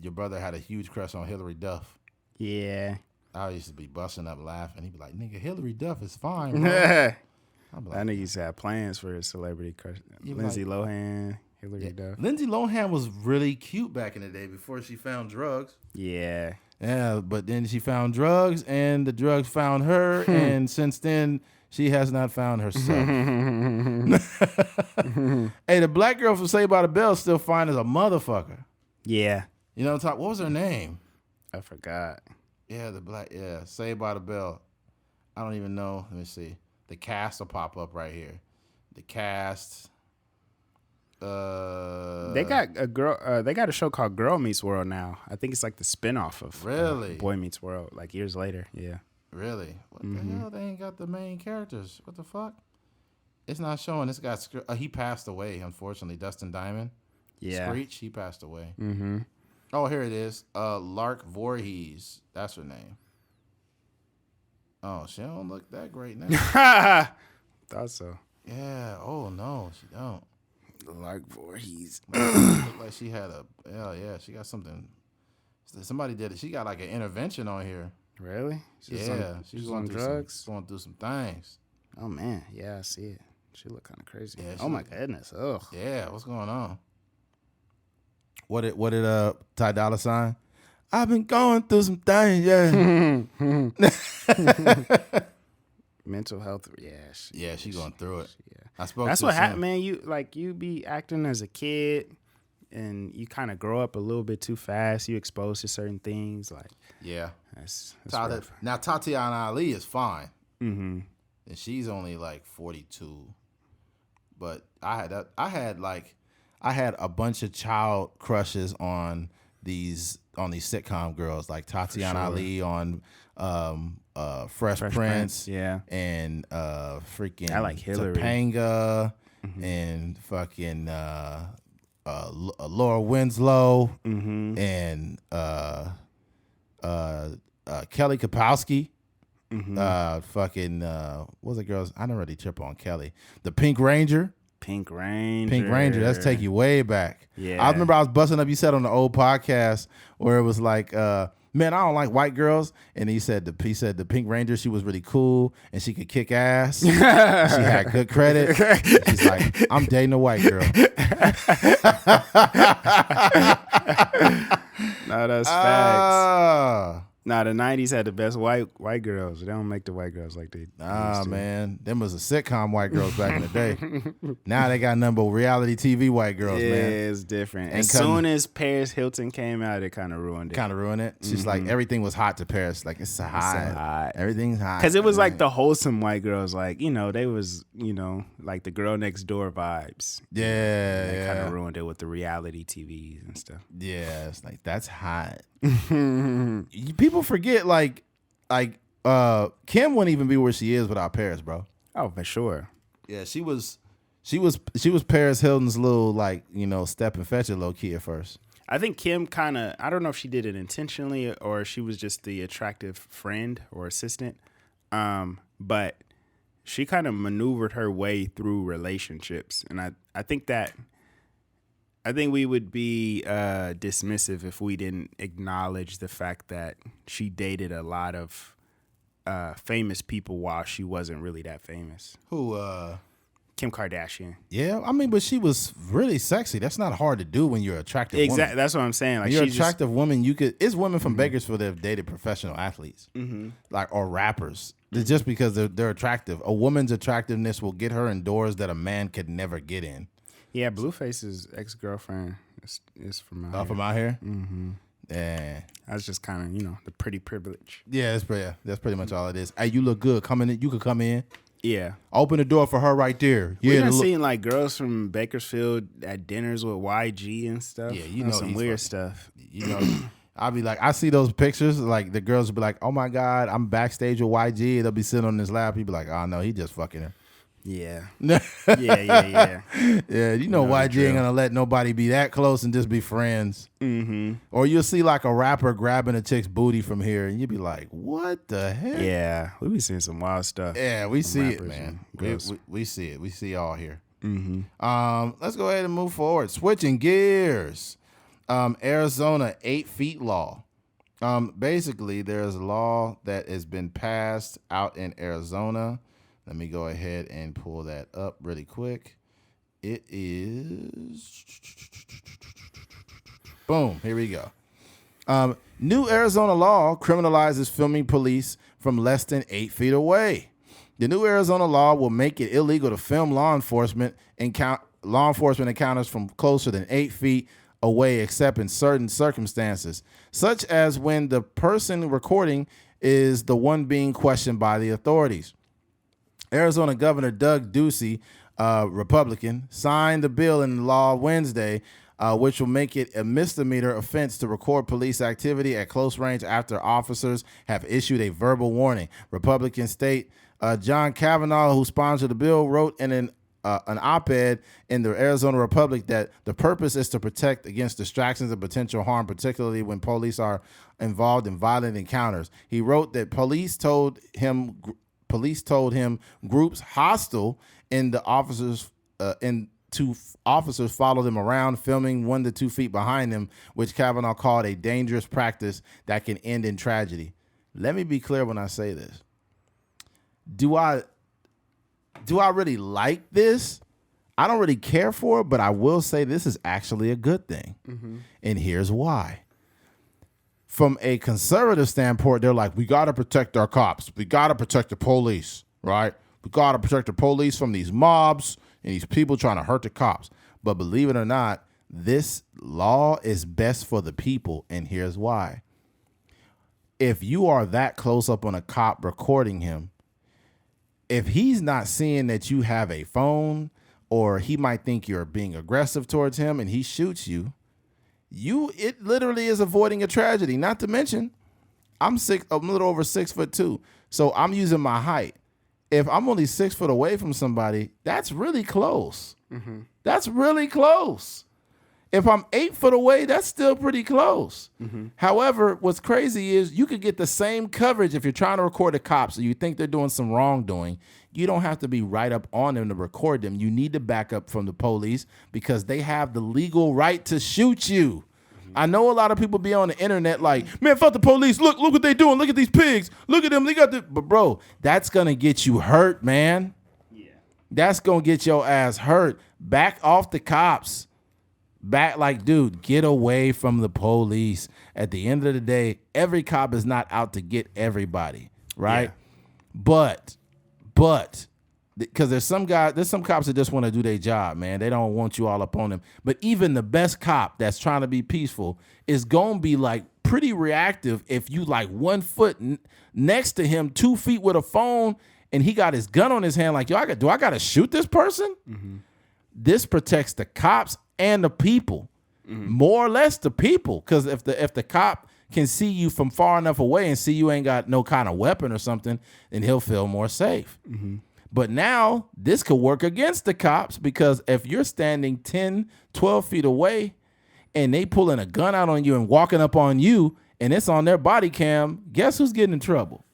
your brother had a huge crush on Hillary Duff. Yeah. I used to be busting up laughing. He'd be like, nigga, Hillary Duff is fine, bro. That Like, nigga used to have plans for his celebrity crush. Lindsay Lohan, Hillary Duff. Lindsay Lohan was really cute back in the day before she found drugs. Yeah. Yeah, but then she found drugs, and the drugs found her, and since then, she has not found herself. Hey, the black girl from Saved by the Bell is still fine as a motherfucker. Yeah. You know what I'm talking? What was her name? I forgot. Yeah, Saved by the Bell. I don't even know. Let me see. The cast will pop up right here. The cast. They got a girl. They got a show called Girl Meets World now. I think it's like the spinoff of Really? Boy Meets World. Like years later. Yeah. Really? What the hell? They ain't got the main characters. What the fuck? It's not showing. This guy, he passed away, unfortunately. Dustin Diamond. Yeah. Screech, he passed away. Mm-hmm. Oh, here it is. Lark Voorhees. That's her name. Oh, she don't look that great now. Thought so. Yeah. Oh, no, she don't. Lark Voorhees. Look like she had she got something. Somebody did it. She got like an intervention on here. Really? She's on drugs? Going through some things. Oh, man. Yeah, I see it. She look kind of crazy. Yeah, oh, my goodness. Ugh. Yeah, what's going on? What did Ty Dolla $ign? I've been going through some things, yeah. Mental health, yeah. She's going through it. Yeah. That's what happened, man. You be acting as a kid, and you kind of grow up a little bit too fast. You exposed to certain things, like that's rough. Now Tatiana Ali is fine, mm-hmm. and she's only like 42. But I had a bunch of child crushes on these sitcom girls, like Tatiana Ali on Fresh Prince, yeah, and freaking I like Hillary Topanga, and fucking Laura Winslow, and Kelly Kapowski. Fucking what's the girls? I don't really trip on Kelly. The Pink Ranger. Pink Ranger. Let's take you way back. Yeah. I remember I was busting up. You said on the old podcast where it was like, man, I don't like white girls. And he said the Pink Ranger, she was really cool and she could kick ass. She had good credit. She's like, I'm dating a white girl. No, that's facts. Nah, the 90s had the best white girls. They don't make the white girls like they used to. Man. Them was a sitcom white girls back in the day. Now they got nothing but reality TV white girls, Yeah, man. it's different. And As soon as Paris Hilton came out, it kind of ruined it. Kind of ruined it. She's like, everything was hot to Paris. Like, it's so hot. Everything's hot. Because it was like the wholesome white girls. Like, you know, they was, you know, like the girl next door vibes. Yeah. They kind of ruined it with the reality TVs and stuff. Yeah, it's like, that's hot. People forget, like Kim wouldn't even be where she is without Paris, bro. Oh, for sure. Yeah, she was Paris Hilton's little, like, you know, step and fetch it low key at first. I think Kim kind of, I don't know if she did it intentionally or she was just the attractive friend or assistant, but she kind of maneuvered her way through relationships. And I think we would be dismissive if we didn't acknowledge the fact that she dated a lot of famous people while she wasn't really that famous. Who? Kim Kardashian. Yeah, I mean, but she was really sexy. That's not hard to do when you're an attractive woman. Exactly. That's what I'm saying. Like, when you're an attractive woman, you could. It's women from Bakersfield that have dated professional athletes, like, or rappers. It's just because they're attractive. A woman's attractiveness will get her in doors that a man could never get in. Yeah, Blueface's ex-girlfriend is from out here. From out here? Mm-hmm. Yeah. That's just kind of, you know, the pretty privilege. Yeah, that's pretty much all it is. Hey, you look good. Come in. You could come in. Yeah. Open the door for her right there. Yeah, We've seen, like, girls from Bakersfield at dinners with YG and stuff. Yeah, you know, some weird stuff. You know, I'll be like, I see those pictures. Like, the girls will be like, oh, my God, I'm backstage with YG. They'll be sitting on his lap. He'll be like, oh, no, he just fucking her. Yeah. Yeah, you know, No, YG true. ain't gonna let nobody be that close and just be friends. Mm-hmm. Or you'll see like a rapper grabbing a chick's booty from here, and you'll be like, "What the heck?" Yeah, we be seeing some wild stuff. Yeah, we see it, rappers man. and We see it. We see all here. Mm-hmm. Let's go ahead and move forward. Switching gears. Arizona 8 feet law. Basically, there's a law that has been passed out in Arizona. Let me go ahead and pull that up really quick. It is... Boom. Here we go. New Arizona law criminalizes filming police from less than 8 feet away. The new Arizona law will make it illegal to film law enforcement encounters from closer than 8 feet away, except in certain circumstances, such as when the person recording is the one being questioned by the authorities. Arizona Governor Doug Ducey, Republican, signed the bill into law Wednesday, which will make it a misdemeanor offense to record police activity at close range after officers have issued a verbal warning. Republican State John Kavanaugh, who sponsored the bill, wrote in an op-ed in the Arizona Republic that the purpose is to protect against distractions and potential harm, particularly when police are involved in violent encounters. He wrote that police told him groups hostile in the officers officers followed him around, filming 1 to 2 feet behind him, which Kavanaugh called a dangerous practice that can end in tragedy. Let me be clear when I say this. Do I really like this? I don't really care for it, but I will say this is actually a good thing. Mm-hmm. And here's why. From a conservative standpoint, they're like, we got to protect our cops. We got to protect the police, right? We got to protect the police from these mobs and these people trying to hurt the cops. But believe it or not, this law is best for the people, and here's why. If you are that close up on a cop recording him, if he's not seeing that you have a phone, or he might think you're being aggressive towards him and he shoots you, it literally is avoiding a tragedy. Not to mention, I'm a little over 6'2", so I'm using my height. If I'm only 6 foot away from somebody, that's really close. Mm-hmm. That's really close. If I'm 8 foot away, that's still pretty close. Mm-hmm. However, what's crazy is you could get the same coverage if you're trying to record the cops and you think they're doing some wrongdoing. You don't have to be right up on them to record them. You need to back up from the police because they have the legal right to shoot you. Mm-hmm. I know a lot of people be on the internet like, man, fuck the police. Look what they doing. Look at these pigs. Look at them. They got the... But bro, that's going to get you hurt, man. Yeah. That's going to get your ass hurt. Back off the cops. Back, like, dude, get away from the police. At the end of the day, every cop is not out to get everybody, right? Yeah. But, because there's some cops that just want to do their job, man. They don't want you all up on them. But even the best cop that's trying to be peaceful is going to be like pretty reactive if you like 1 foot next to him, 2 feet with a phone, and he got his gun on his hand. Like, yo, do I got to shoot this person? Mm-hmm. This protects the cops and the people, more or less the people. Because if the cop can see you from far enough away and see you ain't got no kind of weapon or something, then he'll feel more safe. Mm-hmm. But now this could work against the cops, because if you're standing 10, 12 feet away and they pulling a gun out on you and walking up on you and it's on their body cam, guess who's getting in trouble?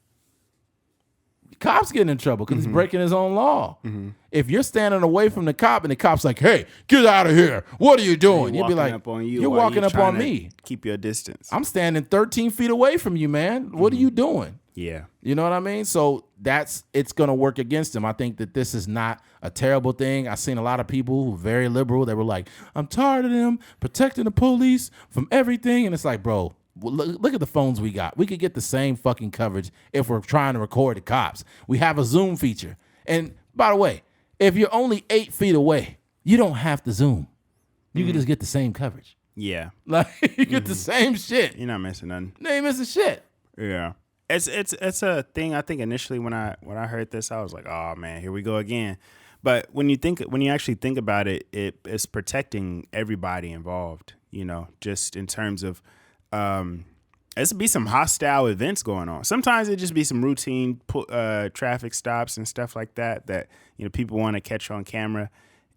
Cop's getting in trouble because he's breaking his own law. Mm-hmm. If you're standing away from the cop and the cop's like, hey, get out of here. What are you doing? You'd be like, you're walking up on me. Keep your distance. I'm standing 13 feet away from you, man. What are you doing? Yeah. You know what I mean? So it's going to work against him. I think that this is not a terrible thing. I've seen a lot of people who are very liberal that were like, I'm tired of them protecting the police from everything. And it's like, bro, look at the phones we got. We could get the same fucking coverage if we're trying to record the cops. We have a Zoom feature. And by the way, if you're only 8 feet away, you don't have to Zoom. You can just get the same coverage. Yeah. Like, you get the same shit. You're not missing nothing. You ain't missing shit. Yeah. It's a thing. I think initially when I heard this, I was like, oh man, here we go again. But when you actually think about it, it's protecting everybody involved, you know, just in terms of it's be some hostile events going on. Sometimes it just be some routine traffic stops and stuff like that, you know, people want to catch on camera,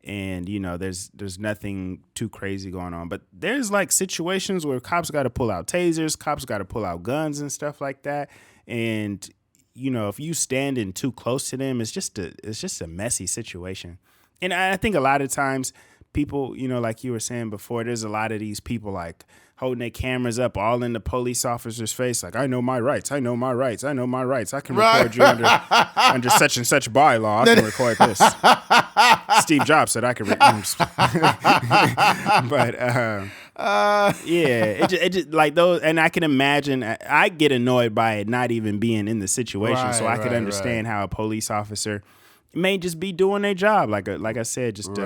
and you know, there's nothing too crazy going on. But there's like situations where cops got to pull out tasers, cops got to pull out guns and stuff like that. And you know, if you standing too close to them, it's just a messy situation. And I think a lot of times people, you know, like you were saying before, there's a lot of these people like holding their cameras up all in the police officer's face. Like, I know my rights. I know my rights. I know my rights. I can record you under such and such bylaw. I can record this. Steve Jobs said I could but yeah, it just like those. And I can imagine, I get annoyed by it not even being in the situation. So I could understand how a police officer may just be doing their job, like I said, just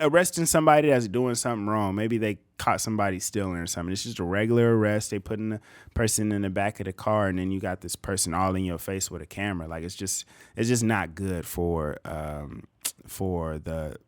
arresting somebody that's doing something wrong. Maybe they caught somebody stealing or something. It's just a regular arrest. They putting the person in the back of the car, and then you got this person all in your face with a camera. Like it's just not good for the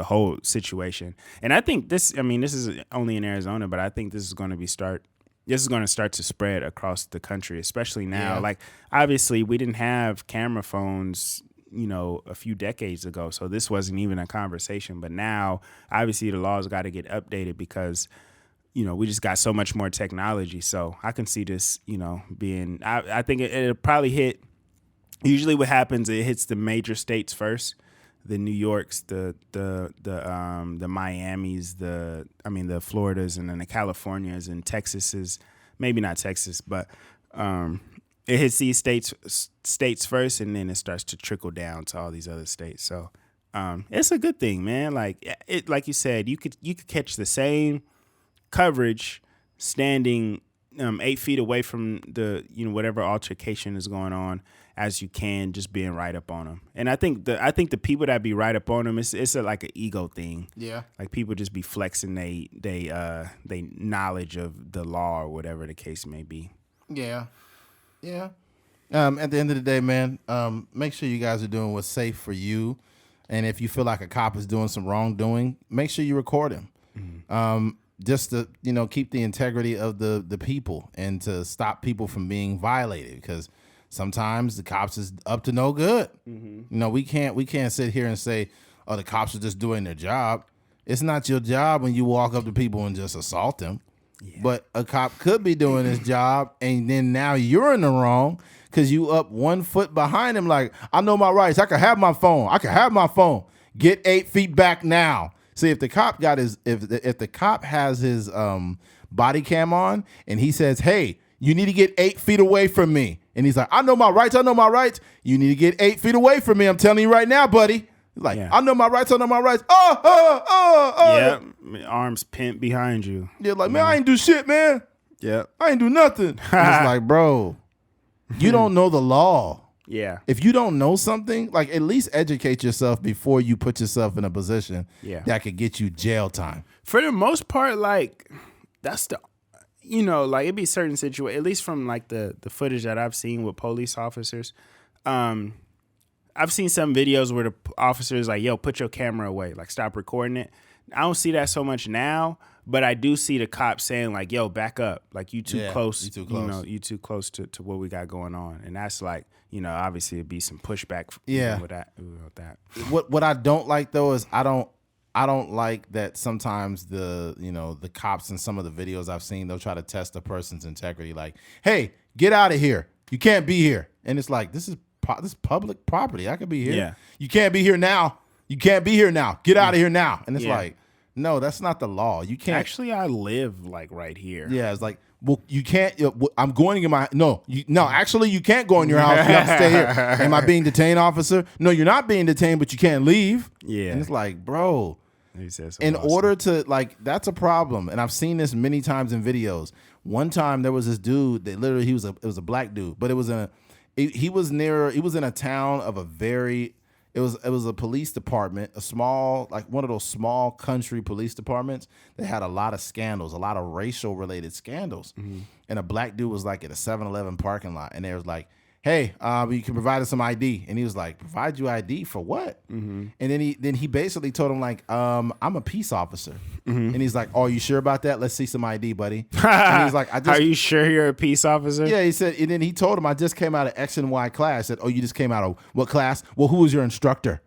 whole situation. And I think this is only in Arizona, but I think this is going to start to spread across the country, especially now. Yeah. Like, obviously, we didn't have camera phones, you know, a few decades ago, so this wasn't even a conversation. But now, obviously, the laws got to get updated because, you know, we just got so much more technology. So I can see this, you know, being. I think it'll probably hit. Usually, what happens, it hits the major states first. The New Yorks, the Miamis, the Floridas, and then the Californias and Texases. Maybe not Texas, but it hits these states first, and then it starts to trickle down to all these other states. So it's a good thing, man. Like you said, you could catch the same coverage standing 8 feet away from the, you know, whatever altercation is going on, as you can just being right up on them. And I think the people that be right up on them, it's like an ego thing. Yeah. Like people just be flexing they knowledge of the law or whatever the case may be. Yeah. Yeah. At the end of the day, man, make sure you guys are doing what's safe for you. And if you feel like a cop is doing some wrongdoing, make sure you record him. Mm-hmm. Just to, you know, keep the integrity of the people and to stop people from being violated, because sometimes the cops is up to no good. Mm-hmm. You know, we can't sit here and say, oh, the cops are just doing their job. It's not your job when you walk up to people and just assault them. Yeah. But a cop could be doing his job, and then now you're in the wrong because you up 1 foot behind him. Like, I know my rights. I can have my phone. Get 8 feet back now. See, if the cop got if the cop has his body cam on and he says, hey, you need to get 8 feet away from me. And he's like, I know my rights. You need to get 8 feet away from me. I'm telling you right now, buddy. He's like, Yeah. I know my rights. I know my rights. Oh. Yeah, arms pent behind you. Yeah, like, man, I ain't do shit, man. Yeah. I ain't do nothing. And it's like, bro, you don't know the law. Yeah. If you don't know something, like, at least educate yourself before you put yourself in a position that could get you jail time. For the most part, like, that's the, like, it'd be certain situations, at least from, like, the footage that I've seen with police officers. I've seen some videos where the officer is like, yo, put your camera away, like, stop recording it. I don't see that so much now, but I do see the cops saying, like, yo, back up. Like, you too close. You too close. You too close to what we got going on. And that's like, obviously it'd be some pushback with that. What I don't like, though, is I don't like that sometimes the cops in some of the videos I've seen, they'll try to test a person's integrity. Like, hey, get out of here. You can't be here. And it's like, this is public property. I could be here. Yeah. You can't be here now. You can't be here now. Get out of here now. And it's like, no, that's not the law. You can't. Actually, I live like right here. Yeah, it's like, well, you can't. I'm going to get my actually, you can't go in your house. You have to stay here. Am I being detained, officer? No, you're not being detained, but you can't leave. Yeah, and it's like, bro, in order to, like, that's a problem. And I've seen this many times in videos. One time there was this dude that literally it was a black dude, but it was he was in a town of it was a police department, a small, like one of those small country police departments that had a lot of scandals, a lot of racial related scandals. Mm-hmm. And a black dude was like at a 7-Eleven parking lot, and they was like, hey, you can provide us some ID. And he was like, provide you ID for what? Mm-hmm. And then he basically told him, like, I'm a peace officer. Mm-hmm. And he's like, oh, you sure about that? Let's see some ID, buddy. And he's like, are you sure you're a peace officer? Yeah, he said, and then he told him, I just came out of X and Y class. I said, oh, you just came out of what class? Well, who was your instructor?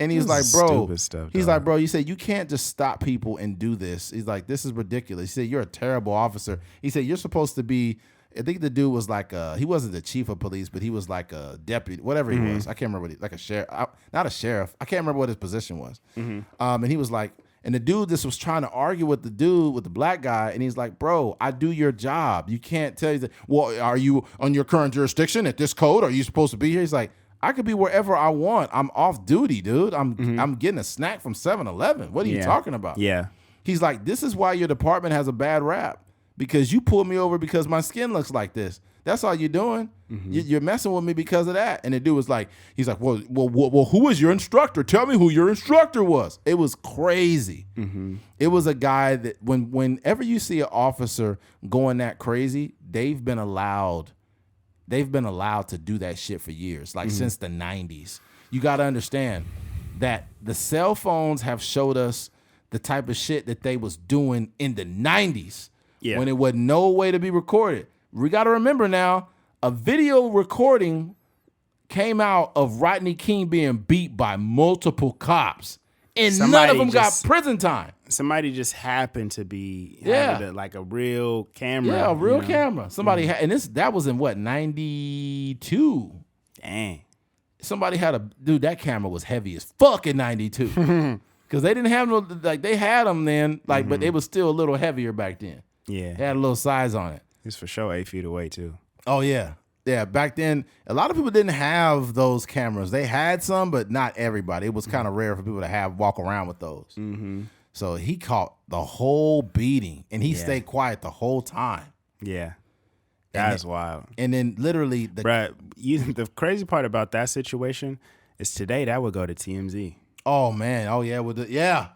And he's like, bro, like, bro, you said you can't just stop people and do this. He's like, this is ridiculous. He said, you're a terrible officer. He said, you're supposed to be, I think the dude was like he wasn't the chief of police, but he was like a deputy, whatever he was. I can't remember like a sheriff, not a sheriff. I can't remember what his position was. Mm-hmm. And he was like, and the dude just was trying to argue with the dude, with the black guy. And he's like, bro, I do your job. You can't tell you that, well, are you on your current jurisdiction at this code? Are you supposed to be here? He's like, I could be wherever I want. I'm off duty, dude. I'm getting a snack from 7-Eleven. What are you talking about? Yeah. He's like, this is why your department has a bad rap. Because you pulled me over because my skin looks like this. That's all you're doing. Mm-hmm. You're messing with me because of that. And the dude was like, he's like, well, who was your instructor? Tell me who your instructor was. It was crazy. Mm-hmm. It was a guy that whenever you see an officer going that crazy, they've been allowed to do that shit for years, like since the 90s. You got to understand that the cell phones have showed us the type of shit that they was doing in the 90s. Yeah. When it was no way to be recorded. We got to remember now, a video recording came out of Rodney King being beat by multiple cops, and none of them got prison time. Somebody just happened to be having like a real camera. Yeah, a real camera. Somebody had, and that was in what, 92? Dang. Somebody had that camera was heavy as fuck in 92. Because they didn't have they had them then, but it was still a little heavier back then. Yeah. It had a little size on it. It's for sure 8 feet away, too. Oh, yeah. Yeah, back then, a lot of people didn't have those cameras. They had some, but not everybody. It was kind of rare for people to walk around with those. Mm-hmm. So he caught the whole beating, and he stayed quiet the whole time. Yeah. That's wild. And then literally... the crazy part about that situation is today that would go to TMZ. Oh, man. Oh, yeah.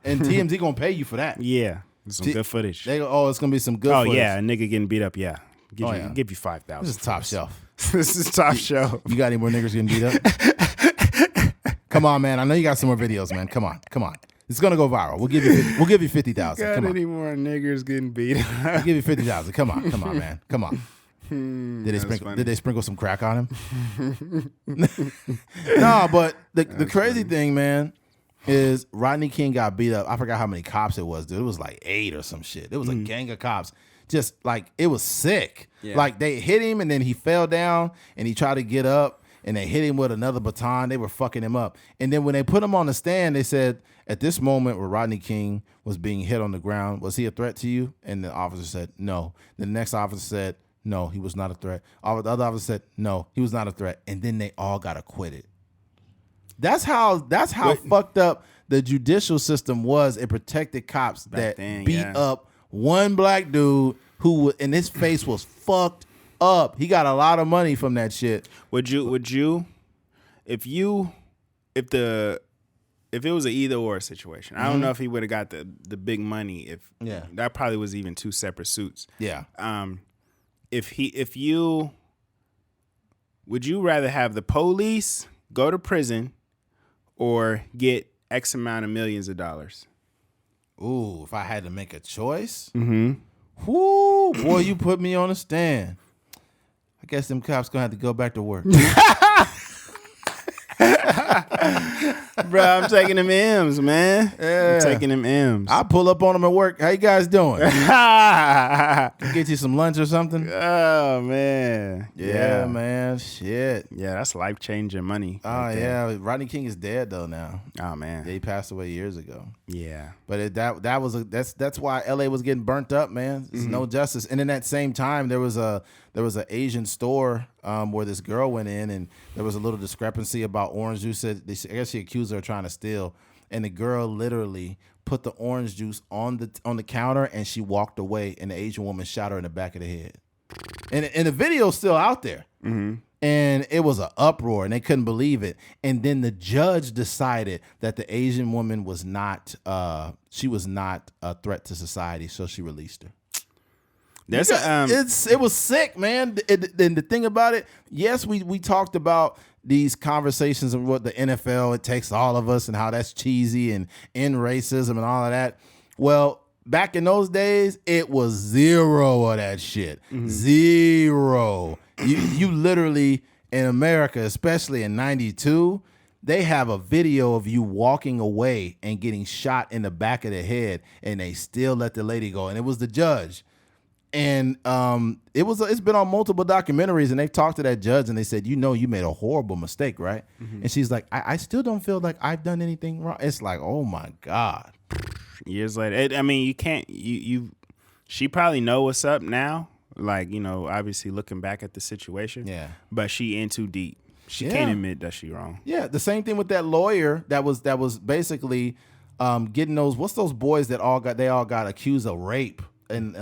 And TMZ going to pay you for that. Yeah. Some good footage. They go, it's going to be some good footage. Oh, yeah. A nigga getting beat up. Yeah. Give you 5,000. This is top shelf. This is top shelf. You got any more niggas getting beat up? Come on, man. I know you got some more videos, man. Come on. It's going to go viral. We'll give you 50,000. Got any more niggers getting beat up? We'll give you 50,000. Come on, man. Come on. Did they sprinkle some crack on him? No, but the crazy thing, man, is Rodney King got beat up. I forgot how many cops it was, dude. It was like 8 or some shit. It was a gang of cops. Just like, it was sick. Yeah. Like, they hit him and then he fell down and he tried to get up and they hit him with another baton. They were fucking him up. And then when they put him on the stand, they said, at this moment where Rodney King was being hit on the ground, was he a threat to you? And the officer said, no. The next officer said, no, he was not a threat. The other officer said, no, he was not a threat. And then they all got acquitted. That's how fucked up the judicial system was. It protected cops that beat up one black dude and his face was fucked up. He got a lot of money from that shit. Would you if it was an either or situation? I don't know if he would have got the big money that probably was even two separate suits. Yeah. Would you rather have the police go to prison or get X amount of millions of dollars? Ooh, if I had to make a choice? Mm-hmm. Whoo, boy, you put me on a stand. I guess them cops gonna have to go back to work. Bro, I'm taking them M's, man. Yeah. I'm taking them M's. I'll pull up on them at work. How you guys doing? Get you some lunch or something? Oh, man. Yeah, man. Shit. Yeah, that's life-changing money. Oh, yeah. Rodney King is dead, though, now. Oh, man. Yeah, he passed away years ago. Yeah. But that's why LA was getting burnt up, man. There's no justice. And in that same time, there was an Asian store where this girl went in, and there was a little discrepancy about orange juice. I guess she accused her of trying to steal, and the girl literally put the orange juice on the counter, and she walked away, and the Asian woman shot her in the back of the head. And the video's still out there. Mm-hmm. And it was an uproar, and they couldn't believe it. And then the judge decided that the Asian woman was not she was not a threat to society, so she released her. It was sick, man. And the thing about it, yes, we talked about these conversations of what the NFL, it takes all of us, and how that's cheesy and in racism and all of that. Well, back in those days, it was zero of that shit. Mm-hmm. Zero. You literally, in America, especially in 92, they have a video of you walking away and getting shot in the back of the head, and they still let the lady go. And it was the judge. And it's been on multiple documentaries, and they talked to that judge, and they said, you made a horrible mistake, right? Mm-hmm. And she's like, I still don't feel like I've done anything wrong. It's like, oh my God. Years later, you can't. She probably know what's up now. Like, obviously looking back at the situation. Yeah. But she in too deep. She can't admit that she wrong. Yeah. The same thing with that lawyer that was basically getting what's those boys that all got accused of rape and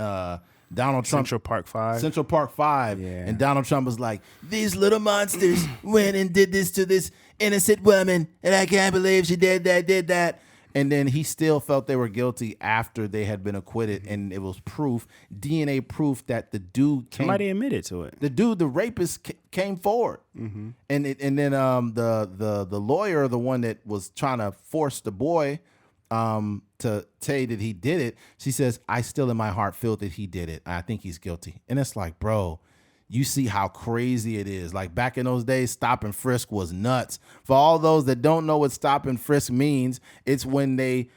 Donald Trump. Central Park 5. Yeah. And Donald Trump was like, these little monsters went and did this to this innocent woman, and I can't believe she did that. And then he still felt they were guilty after they had been acquitted, and it was DNA proof that the dude somebody admitted to it. The rapist came forward, mm-hmm. and then the lawyer, the one that was trying to force the boy to say that he did it, she says, I still in my heart feel that he did it. I think he's guilty. And it's like, bro, you see how crazy it is. Like back in those days, stop and frisk was nuts. For all those that don't know what stop and frisk means, it's when they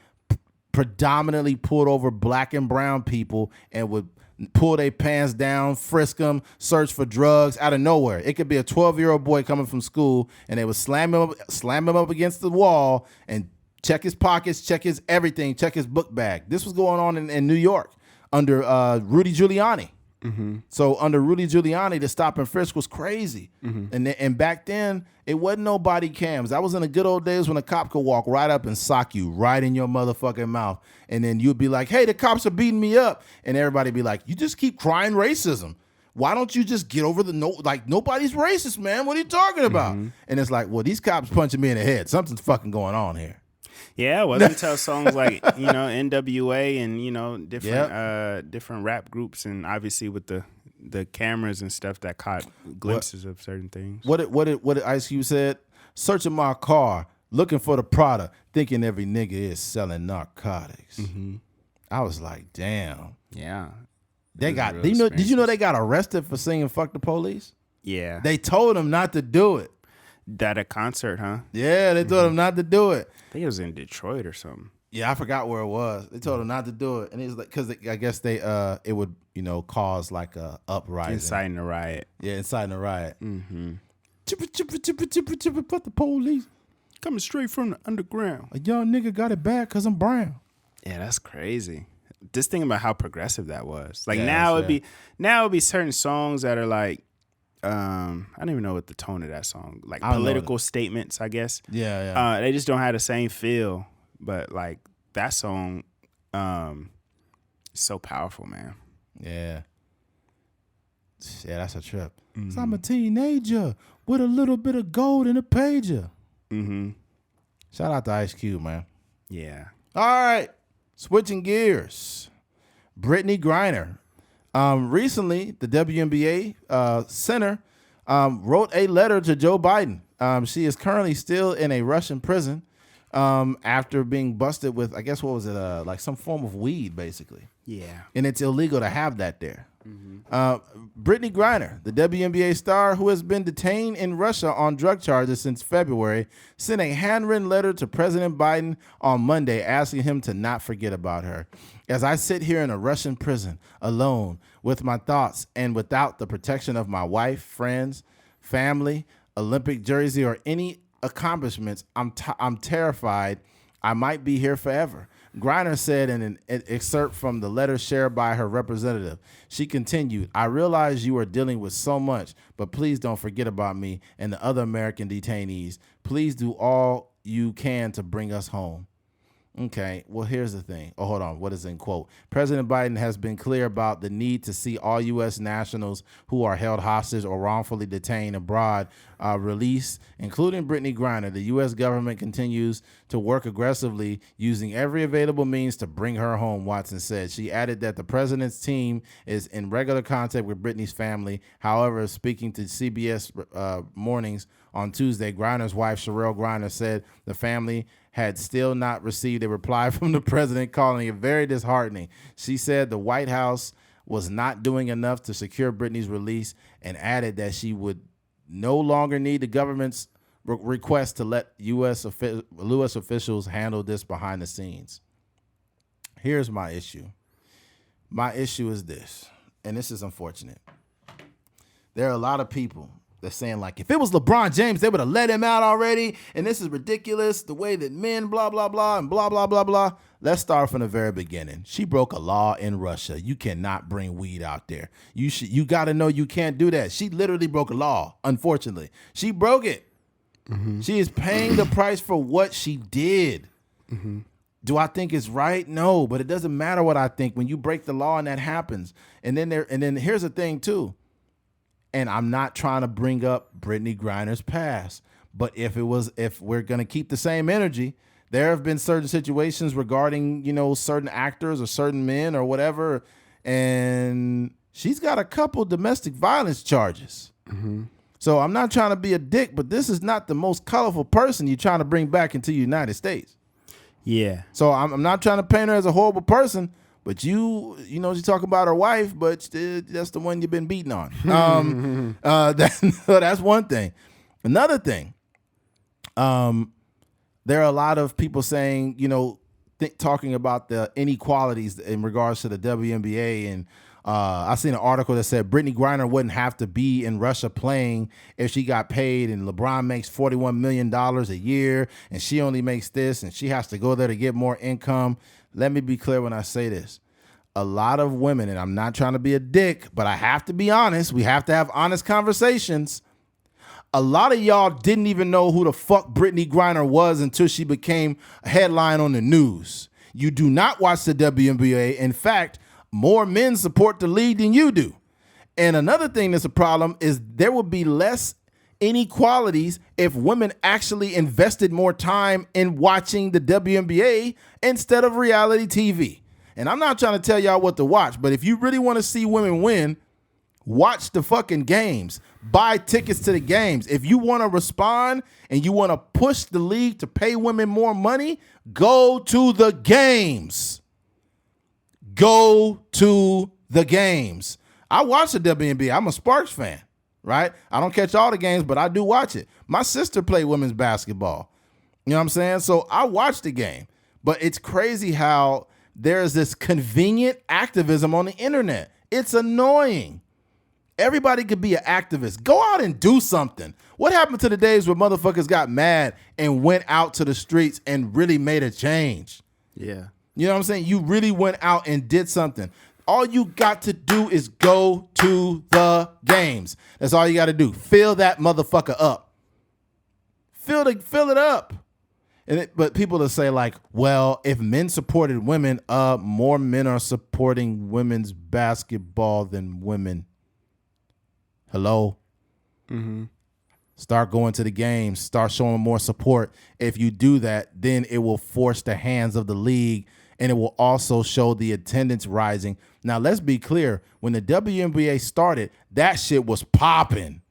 predominantly pulled over black and brown people and would pull their pants down, frisk them, search for drugs out of nowhere. It could be a 12-year-old boy coming from school, and they would slam him up against the wall and check his pockets, check his everything, check his book bag. This was going on in New York under Rudy Giuliani. Mm-hmm. So under Rudy Giuliani, the stop and frisk was crazy. Mm-hmm. And back then, it wasn't no body cams. That was in the good old days when a cop could walk right up and sock you right in your motherfucking mouth. And then you'd be like, hey, the cops are beating me up. And everybody be like, you just keep crying racism. Why don't you just get over nobody's racist, man. What are you talking about? Mm-hmm. And it's like, well, these cops punching me in the head. Something's fucking going on here. Yeah, it wasn't until songs like, NWA and, different rap groups, and obviously with the cameras and stuff that caught glimpses of certain things. What did Ice Cube said? Searching my car, looking for the product, thinking every nigga is selling narcotics. Mm-hmm. I was like, damn. Yeah. Did you know they got arrested for singing Fuck the Police? Yeah. They told them not to do it. At a concert, huh? Yeah, they told him not to do it. I think it was in Detroit or something. Yeah, I forgot where it was. They told him not to do it, and it was like because I guess it would cause like a uprising, inciting a riot. Yeah, inciting a riot. Mm-hmm. Fuck the police, coming straight from the underground. A young nigga got it bad because I'm brown. Yeah, that's crazy. Just thinking about how progressive that was. Like now it'd be certain songs that are like. I don't even know what the tone of that song, like I don't know political statements, I guess. Yeah. They just don't have the same feel, but like that song, so powerful, man. Yeah, that's a trip. Mm-hmm. So I'm a teenager with a little bit of gold in a pager. Mm-hmm. Shout out to Ice Cube, man. Yeah. All right, switching gears. Brittany Griner. Recently, the WNBA center wrote a letter to Joe Biden. She is currently still in a Russian prison after being busted with, I guess, what was it, like some form of weed, basically. Yeah. And it's illegal to have that there. Mm-hmm. Brittany Griner, the WNBA star who has been detained in Russia on drug charges since February, sent a handwritten letter to President Biden on Monday asking him to not forget about her. As I sit here in a Russian prison, alone, with my thoughts and without the protection of my wife, friends, family, Olympic jersey, or any accomplishments, I'm terrified I might be here forever. Griner said in an excerpt from the letter shared by her representative. She continued, I realize you are dealing with so much, but please don't forget about me and the other American detainees. Please do all you can to bring us home. Okay, well, here's the thing. Oh, hold on. What is in quote? President Biden has been clear about the need to see all U.S. nationals who are held hostage or wrongfully detained abroad released, including Brittany Griner. The U.S. government continues to work aggressively using every available means to bring her home, Watson said. She added that the president's team is in regular contact with Brittany's family. However, speaking to CBS Mornings on Tuesday, Griner's wife, Sherelle Griner, said the family had still not received a reply from the president, calling it very disheartening. She said the White House was not doing enough to secure Brittany's release and added that she would no longer need the government's request to let U.S. officials handle this behind the scenes. Here's my issue. My issue is this, and this is unfortunate. There are a lot of people they're saying, like, if it was LeBron James, they would have let him out already. And this is ridiculous. The way that men, blah, blah, blah, and blah, blah, blah, blah. Let's start from the very beginning. She broke a law in Russia. You cannot bring weed out there. You got to know you can't do that. She literally broke a law, unfortunately. She broke it. Mm-hmm. She is paying the price for what she did. Mm-hmm. Do I think it's right? No, but it doesn't matter what I think when you break the law and that happens. And then here's the thing, too. And I'm not trying to bring up Brittany Griner's past, but if we're going to keep the same energy, there have been certain situations regarding, certain actors or certain men or whatever, and she's got a couple domestic violence charges. Mm-hmm. So I'm not trying to be a dick, but this is not the most colorful person you're trying to bring back into the United States. Yeah. So I'm not trying to paint her as a horrible person. But you talk about her wife, but that's the one you've been beating on. That's one thing. Another thing, there are a lot of people saying, talking about the inequalities in regards to the WNBA. And I seen an article that said Brittany Griner wouldn't have to be in Russia playing if she got paid. And LeBron makes $41 million a year, and she only makes this, and she has to go there to get more income. Let me be clear when I say this. A lot of women, and I'm not trying to be a dick, but I have to be honest. We have to have honest conversations. A lot of y'all didn't even know who the fuck Brittany Griner was until she became a headline on the news. You do not watch the WNBA. In fact, more men support the league than you do. And another thing that's a problem is there would be less inequalities if women actually invested more time in watching the WNBA instead of reality TV. And I'm not trying to tell y'all what to watch, but if you really want to see women win, watch the fucking games. Buy tickets to the games. If you want to respond and you want to push the league to pay women more money, go to the games. Go to the games. I watch the WNBA. I'm a Sparks fan, right? I don't catch all the games, but I do watch it. My sister played women's basketball. You know what I'm saying? So I watch the game. But it's crazy how there's this convenient activism on the internet. It's annoying. Everybody could be an activist. Go out and do something. What happened to the days where motherfuckers got mad and went out to the streets and really made a change? Yeah. You know what I'm saying? You really went out and did something. All you got to do is go to the games. That's all you got to do. Fill that motherfucker up. Fill it up. But people will say like, well, if men supported women, more men are supporting women's basketball than women. Hello? Mm-hmm. Start going to the games. Start showing more support. If you do that, then it will force the hands of the league, and it will also show the attendance rising. Now, let's be clear. When the WNBA started, that shit was popping.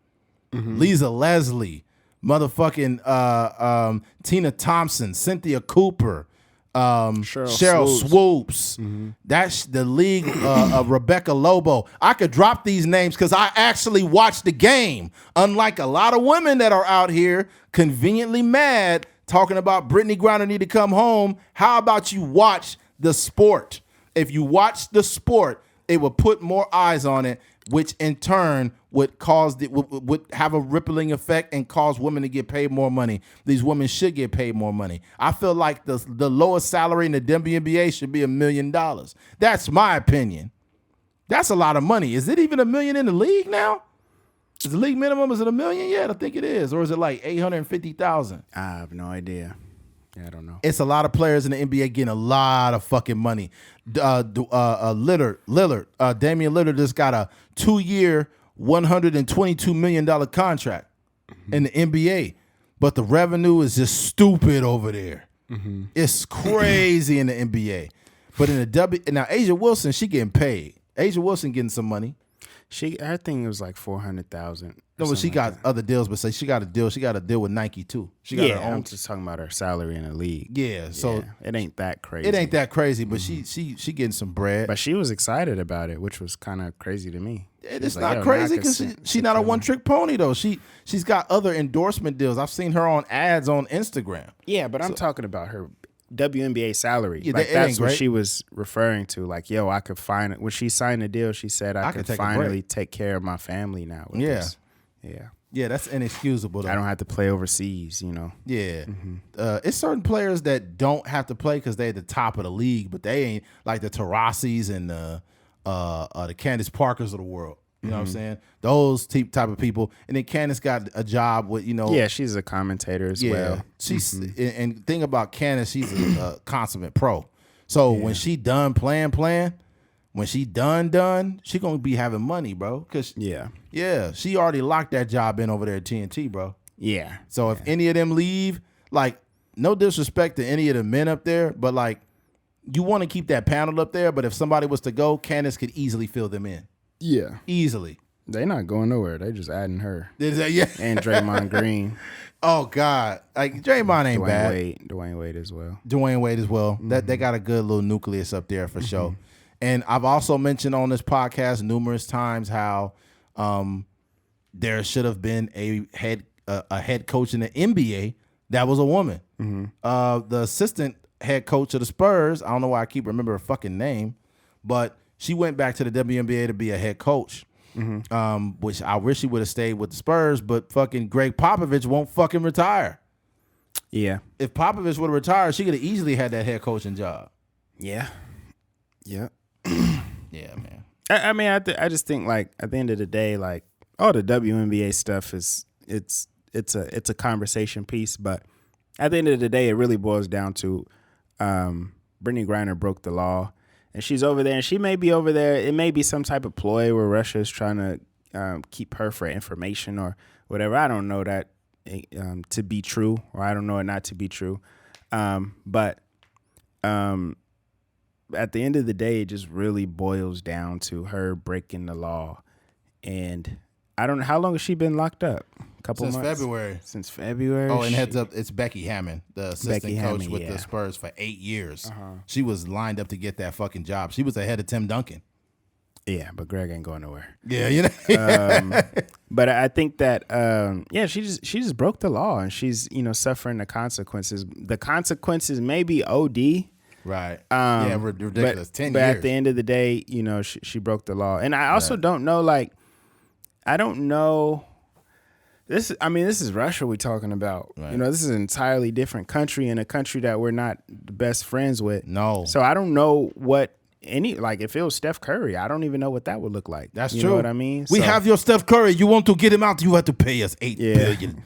Mm-hmm. Lisa Leslie, motherfucking Tina Thompson, Cynthia Cooper, Cheryl Swoops. Mm-hmm. That's the league of Rebecca Lobo. I could drop these names because I actually watched the game. Unlike a lot of women that are out here conveniently mad talking about Brittany Griner need to come home. How about you watch the sport? If you watch the sport, it will put more eyes on it, which in turn would have a rippling effect and cause women to get paid more money. These women should get paid more money. I feel like the lowest salary in the WNBA should be $1 million. That's my opinion. That's a lot of money. Is it even $1 million in the league now? Is the league minimum, is it $1 million yet? I think it is. Or is it like 850,000? I have no idea. Yeah, I don't know. It's a lot of players in the NBA getting a lot of fucking money. Damian Lillard just got a 2-year, $122 million contract in the NBA. But the revenue is just stupid over there. Mm-hmm. It's crazy in the NBA. But in the now Asia Wilson, she getting paid. Asia Wilson getting some money. Her thing was like 400,000. No, but she got other deals. But say she got a deal. She got a deal with Nike too. She got her own. I'm just talking about her salary in the league. Yeah, so it ain't that crazy. It ain't that crazy, but she getting some bread. But she was excited about it, which was kind of crazy to me. It's not crazy because she's not a one-trick pony though. She's got other endorsement deals. I've seen her on ads on Instagram. Yeah, but I'm talking about her WNBA salary. Yeah, like that's what she was referring to. Like, yo, I could when she signed the deal, she said I could finally take care of my family now. With this. Yeah, that's inexcusable though. I don't have to play overseas, you know. Yeah, it's certain players that don't have to play because they're at the top of the league, but they ain't like the Tarasis and the Candace Parkers of the world. You know what I'm saying? Those type of people. And then Candace got a job with, you know. Yeah, she's a commentator as well. She's and thing about Candace, she's a consummate pro. So when she done playing, when she done, she gonna be having money, bro. Cause she already locked that job in over there at TNT, bro. Yeah. So if any of them leave, like, no disrespect to any of the men up there, but like, you want to keep that panel up there. But if somebody was to go, Candace could easily fill them in. Yeah. Easily. They not going nowhere. They just adding her. Yeah. And Draymond Green. Oh, God. Like, Draymond ain't bad. Dwayne Wade as well. That they got a good little nucleus up there for sure. And I've also mentioned on this podcast numerous times how there should have been a head coach in the NBA that was a woman. The assistant head coach of the Spurs, I don't know why I keep remembering her fucking name, but she went back to the WNBA to be a head coach, which I wish she would have stayed with the Spurs, but fucking Greg Popovich won't fucking retire. Yeah. If Popovich would have retired, she could have easily had that head coaching job. Yeah. Yeah. Yeah, man. I mean, I just think, like, at the end of the day, like, all the WNBA stuff it's a conversation piece, but at the end of the day, it really boils down to Brittany Griner broke the law. And she's over there, and she may be over there. It may be some type of ploy where Russia is trying to keep her for information or whatever. I don't know that to be true, or I don't know it not to be true. But at the end of the day, it just really boils down to her breaking the law. And I don't know, how long has she been locked up? Since months? February. Since February. Oh, and heads up, it's Becky Hammon, the assistant coach with the Spurs for 8 years. She was lined up to get that fucking job. She was ahead of Tim Duncan. Yeah, but Greg ain't going nowhere. Yeah, you know. But I think that she just broke the law, and she's, you know, suffering the consequences. The consequences may be OD. Right. Ridiculous. 10 years. But at the end of the day, you know, she broke the law. And I also don't know, like, I don't know. This is Russia we're talking about. Right. You know, this is an entirely different country, and a country that we're not the best friends with. No. So I don't know what if it was Steph Curry, I don't even know what that would look like. That's you true. know what I mean? We have your Steph Curry. You want to get him out? You have to pay us $8 billion.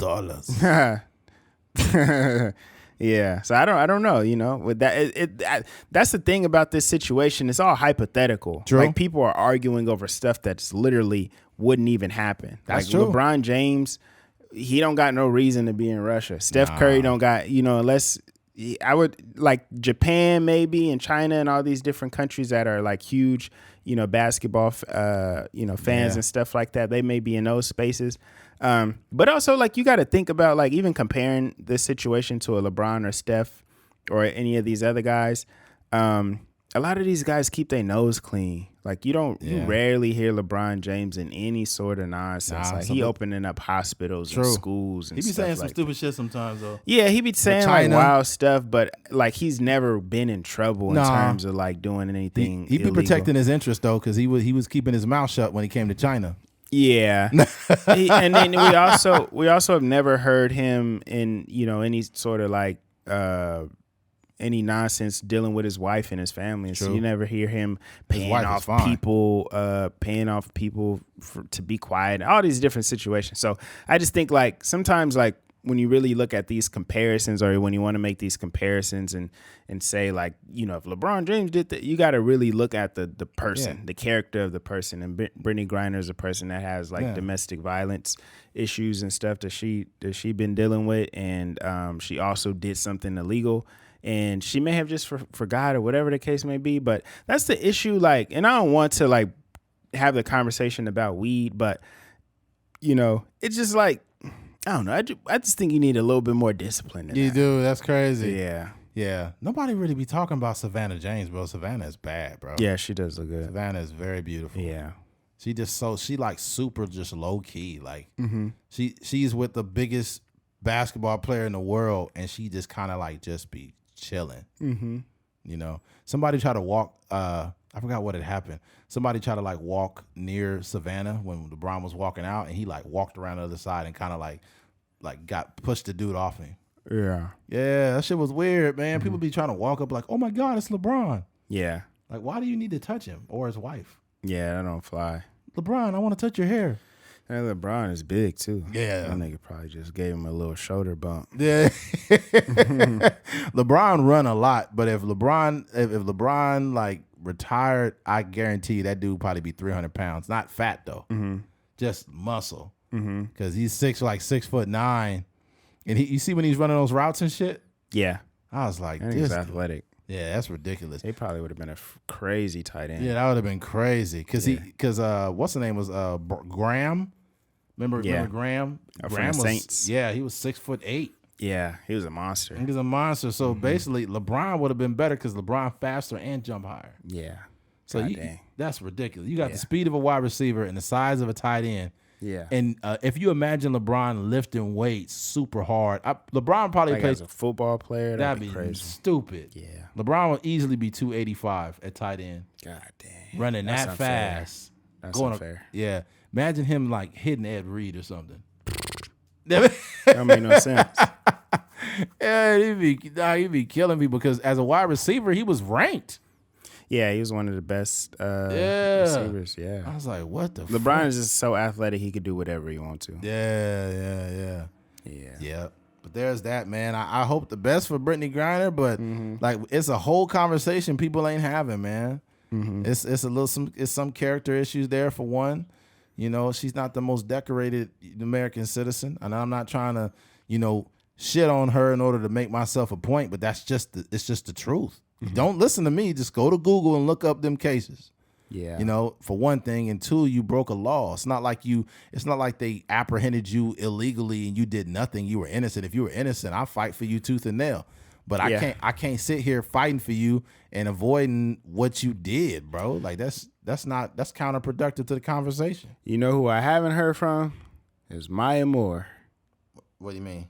Yeah, so I don't know, with that that's the thing about this situation. It's all hypothetical. True. Like people are arguing over stuff that's literally wouldn't even happen. That's like true. LeBron James, he don't got no reason to be in Russia. Steph Curry don't got, unless I would like Japan maybe and China and all these different countries that are like huge, basketball fans and stuff like that. They may be in those spaces. But also, like, you got to think about, like, even comparing this situation to a LeBron or Steph or any of these other guys. A lot of these guys keep their nose clean. Like, you rarely hear LeBron James in any sort of nonsense. He opening up hospitals and schools and He be stuff saying some like stupid shit sometimes, though. Yeah, he be saying like wild stuff, but like he's never been in trouble in terms of like doing anything. He be protecting his interest though, because he was keeping his mouth shut when he came to China. Yeah, and then we also have never heard him in any sort of like any nonsense dealing with his wife and his family. So you never hear him paying off people to be quiet. All these different situations. So I just think like sometimes like when you really look at these comparisons, or when you want to make these comparisons and say like, if LeBron James did that, you got to really look at the person, the character of the person. And Brittany Griner is a person that has like domestic violence issues and stuff that she been dealing with. And she also did something illegal. And she may have just forgot or whatever the case may be. But that's the issue. Like, and I don't want to like have the conversation about weed, but it's just like, I don't know. I just think you need a little bit more discipline. You do. That's crazy. Yeah. Yeah. Nobody really be talking about Savannah James, bro. Savannah is bad, bro. Yeah, she does look good. Savannah is very beautiful. Yeah. She like super just low key. Like she's with the biggest basketball player in the world, and she just kind of like just be chilling. Somebody tried to walk. I forgot what had happened. Somebody tried to like walk near Savannah when LeBron was walking out, and he like walked around the other side and kind of like got pushed the dude off him. Yeah. Yeah, that shit was weird, man. People be trying to walk up like, oh my God, it's LeBron. Yeah. Like, why do you need to touch him or his wife? Yeah, that don't fly. LeBron, I want to touch your hair. And LeBron is big too. Yeah. That nigga probably just gave him a little shoulder bump. Yeah. LeBron run a lot, but if LeBron like retired, I guarantee you that dude probably be 300 pounds. Not fat though. Just muscle. Because he's 6'9", and you see when he's running those routes and shit. Yeah, I was like, he's athletic. Yeah, that's ridiculous. He probably would have been a crazy tight end. Yeah, that would have been crazy. Because what's the name was Graham. Remember Graham? Graham was Saints. Yeah, he was 6'8". Yeah, he was a monster. He was a monster. So basically, LeBron would have been better because LeBron faster and jump higher. Yeah. So that's ridiculous. You got the speed of a wide receiver and the size of a tight end. Yeah. And if you imagine LeBron lifting weights super hard, LeBron probably like plays as a football player. That'd be crazy. Stupid. Yeah. LeBron would easily be 285 at tight end. God damn. Running That's that unfair. fast. That's going unfair. Yeah. Imagine him like hitting Ed Reed or something. That don't make no sense. Yeah, he'd be killing people because as a wide receiver, he was ranked. Yeah, he was one of the best receivers. Yeah. I was like, what the LeBron fuck? is just so athletic, he could do whatever he wants to. Yeah. But there's that, man. I hope the best for Brittany Griner, but like it's a whole conversation people ain't having, man. It's some character issues there for one. She's not the most decorated American citizen, and I'm not trying to, shit on her in order to make myself a point, but it's just the truth. Don't listen to me. Just go to Google and look up them cases. Yeah. For one thing, and two, you broke a law. It's not like they apprehended you illegally and you did nothing. You were innocent. If you were innocent, I'll fight for you tooth and nail. But I can't sit here fighting for you and avoiding what you did, bro. Like that's counterproductive to the conversation. You know who I haven't heard from? Is Maya Moore. What do you mean?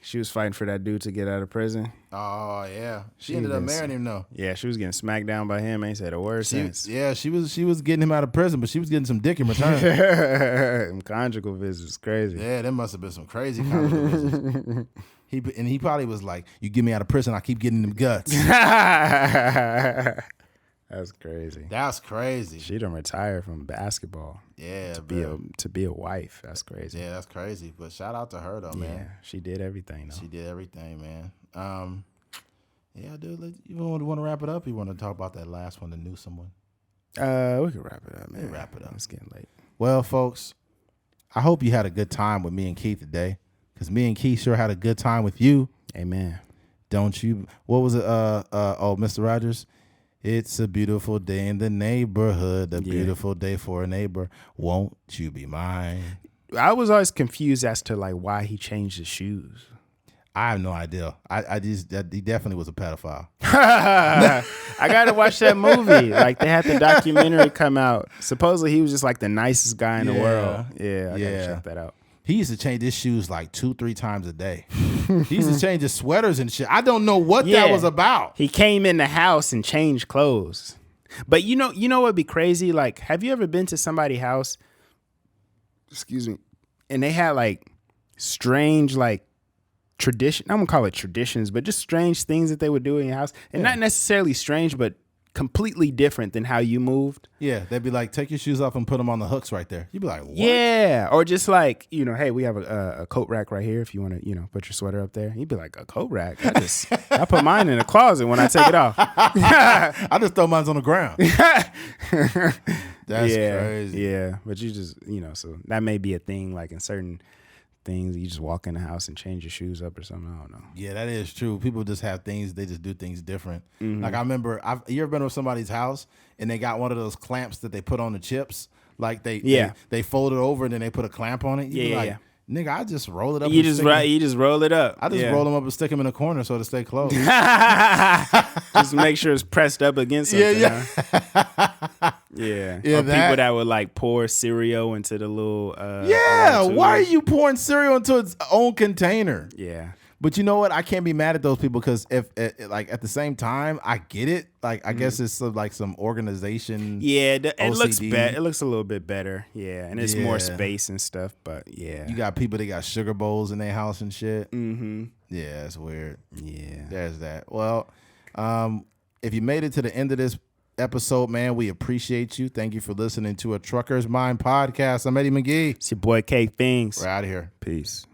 She was fighting for that dude to get out of prison. Oh yeah, she ended up marrying him though. Yeah, she was getting smacked down by him. Ain't said a word since. Yeah, she was getting him out of prison, but she was getting some dick in return. Them conjugal visits, crazy. Yeah, there must have been some crazy conjugal visits. He probably was like, "You get me out of prison, I keep getting them guts." That's That's crazy. That's crazy. She done retired from basketball. Yeah, To be a wife. That's crazy. Yeah, that's crazy. But shout out to her though, man. Yeah, she did everything though. She did everything, man. Yeah, dude. You want to wrap it up? Or you want to talk about that last one, the Newsom one? We can wrap it up, man. We'll wrap it up. It's getting late. Well, folks, I hope you had a good time with me and Keith today, because me and Keith sure had a good time with you. Amen. Don't you? What was it? Mr. Rogers. It's a beautiful day in the neighborhood. A beautiful day for a neighbor. Won't you be mine? I was always confused as to like why he changed his shoes. I have no idea. He definitely was a pedophile. I gotta watch that movie. Like they had the documentary come out. Supposedly he was just like the nicest guy in the world. Yeah, I gotta check that out. He used to change his shoes like 2-3 times a day. He used to change his sweaters and shit. I don't know what that was about. He came in the house and changed clothes. But you know what'd be crazy? Like, have you ever been to somebody's house? Excuse me. And they had like strange like tradition. I'm gonna call it traditions, but just strange things that they would do in your house, and not necessarily strange, but completely different than how you moved. Yeah, they'd be like, take your shoes off and put them on the hooks right there. You'd be like, what? Yeah, or just like, hey, we have a coat rack right here if you want to, put your sweater up there. You'd be like, a coat rack? I put mine in the closet when I take it off. I just throw mine on the ground. That's crazy. Yeah, but you just, so that may be a thing, like in certain things, you just walk in the house and change your shoes up or something. I don't know. Yeah, that is true. People just have things, they just do things different. Mm-hmm. Like I remember, you ever been to somebody's house and they got one of those clamps that they put on the chips? Like they fold it over and then they put a clamp on it. Yeah. Nigga, I just roll it up. You just roll it up. I just roll them up and stick them in a corner so to stay closed. Just make sure it's pressed up against something. Yeah. Huh? Yeah. Or people that would like pour cereal into the little. Why are you pouring cereal into its own container? Yeah. But you know what? I can't be mad at those people because if like at the same time, I get it. Like I guess it's like some organization. Yeah, it looks better. It looks a little bit better. Yeah, and it's more space and stuff. But yeah, you got people that got sugar bowls in their house and shit. Mm-hmm. Yeah, it's weird. Yeah, there's that. Well, if you made it to the end of this episode, man, we appreciate you. Thank you for listening to a Trucker's Mind podcast. I'm Eddie McGee. It's your boy K Things. We're out of here. Peace.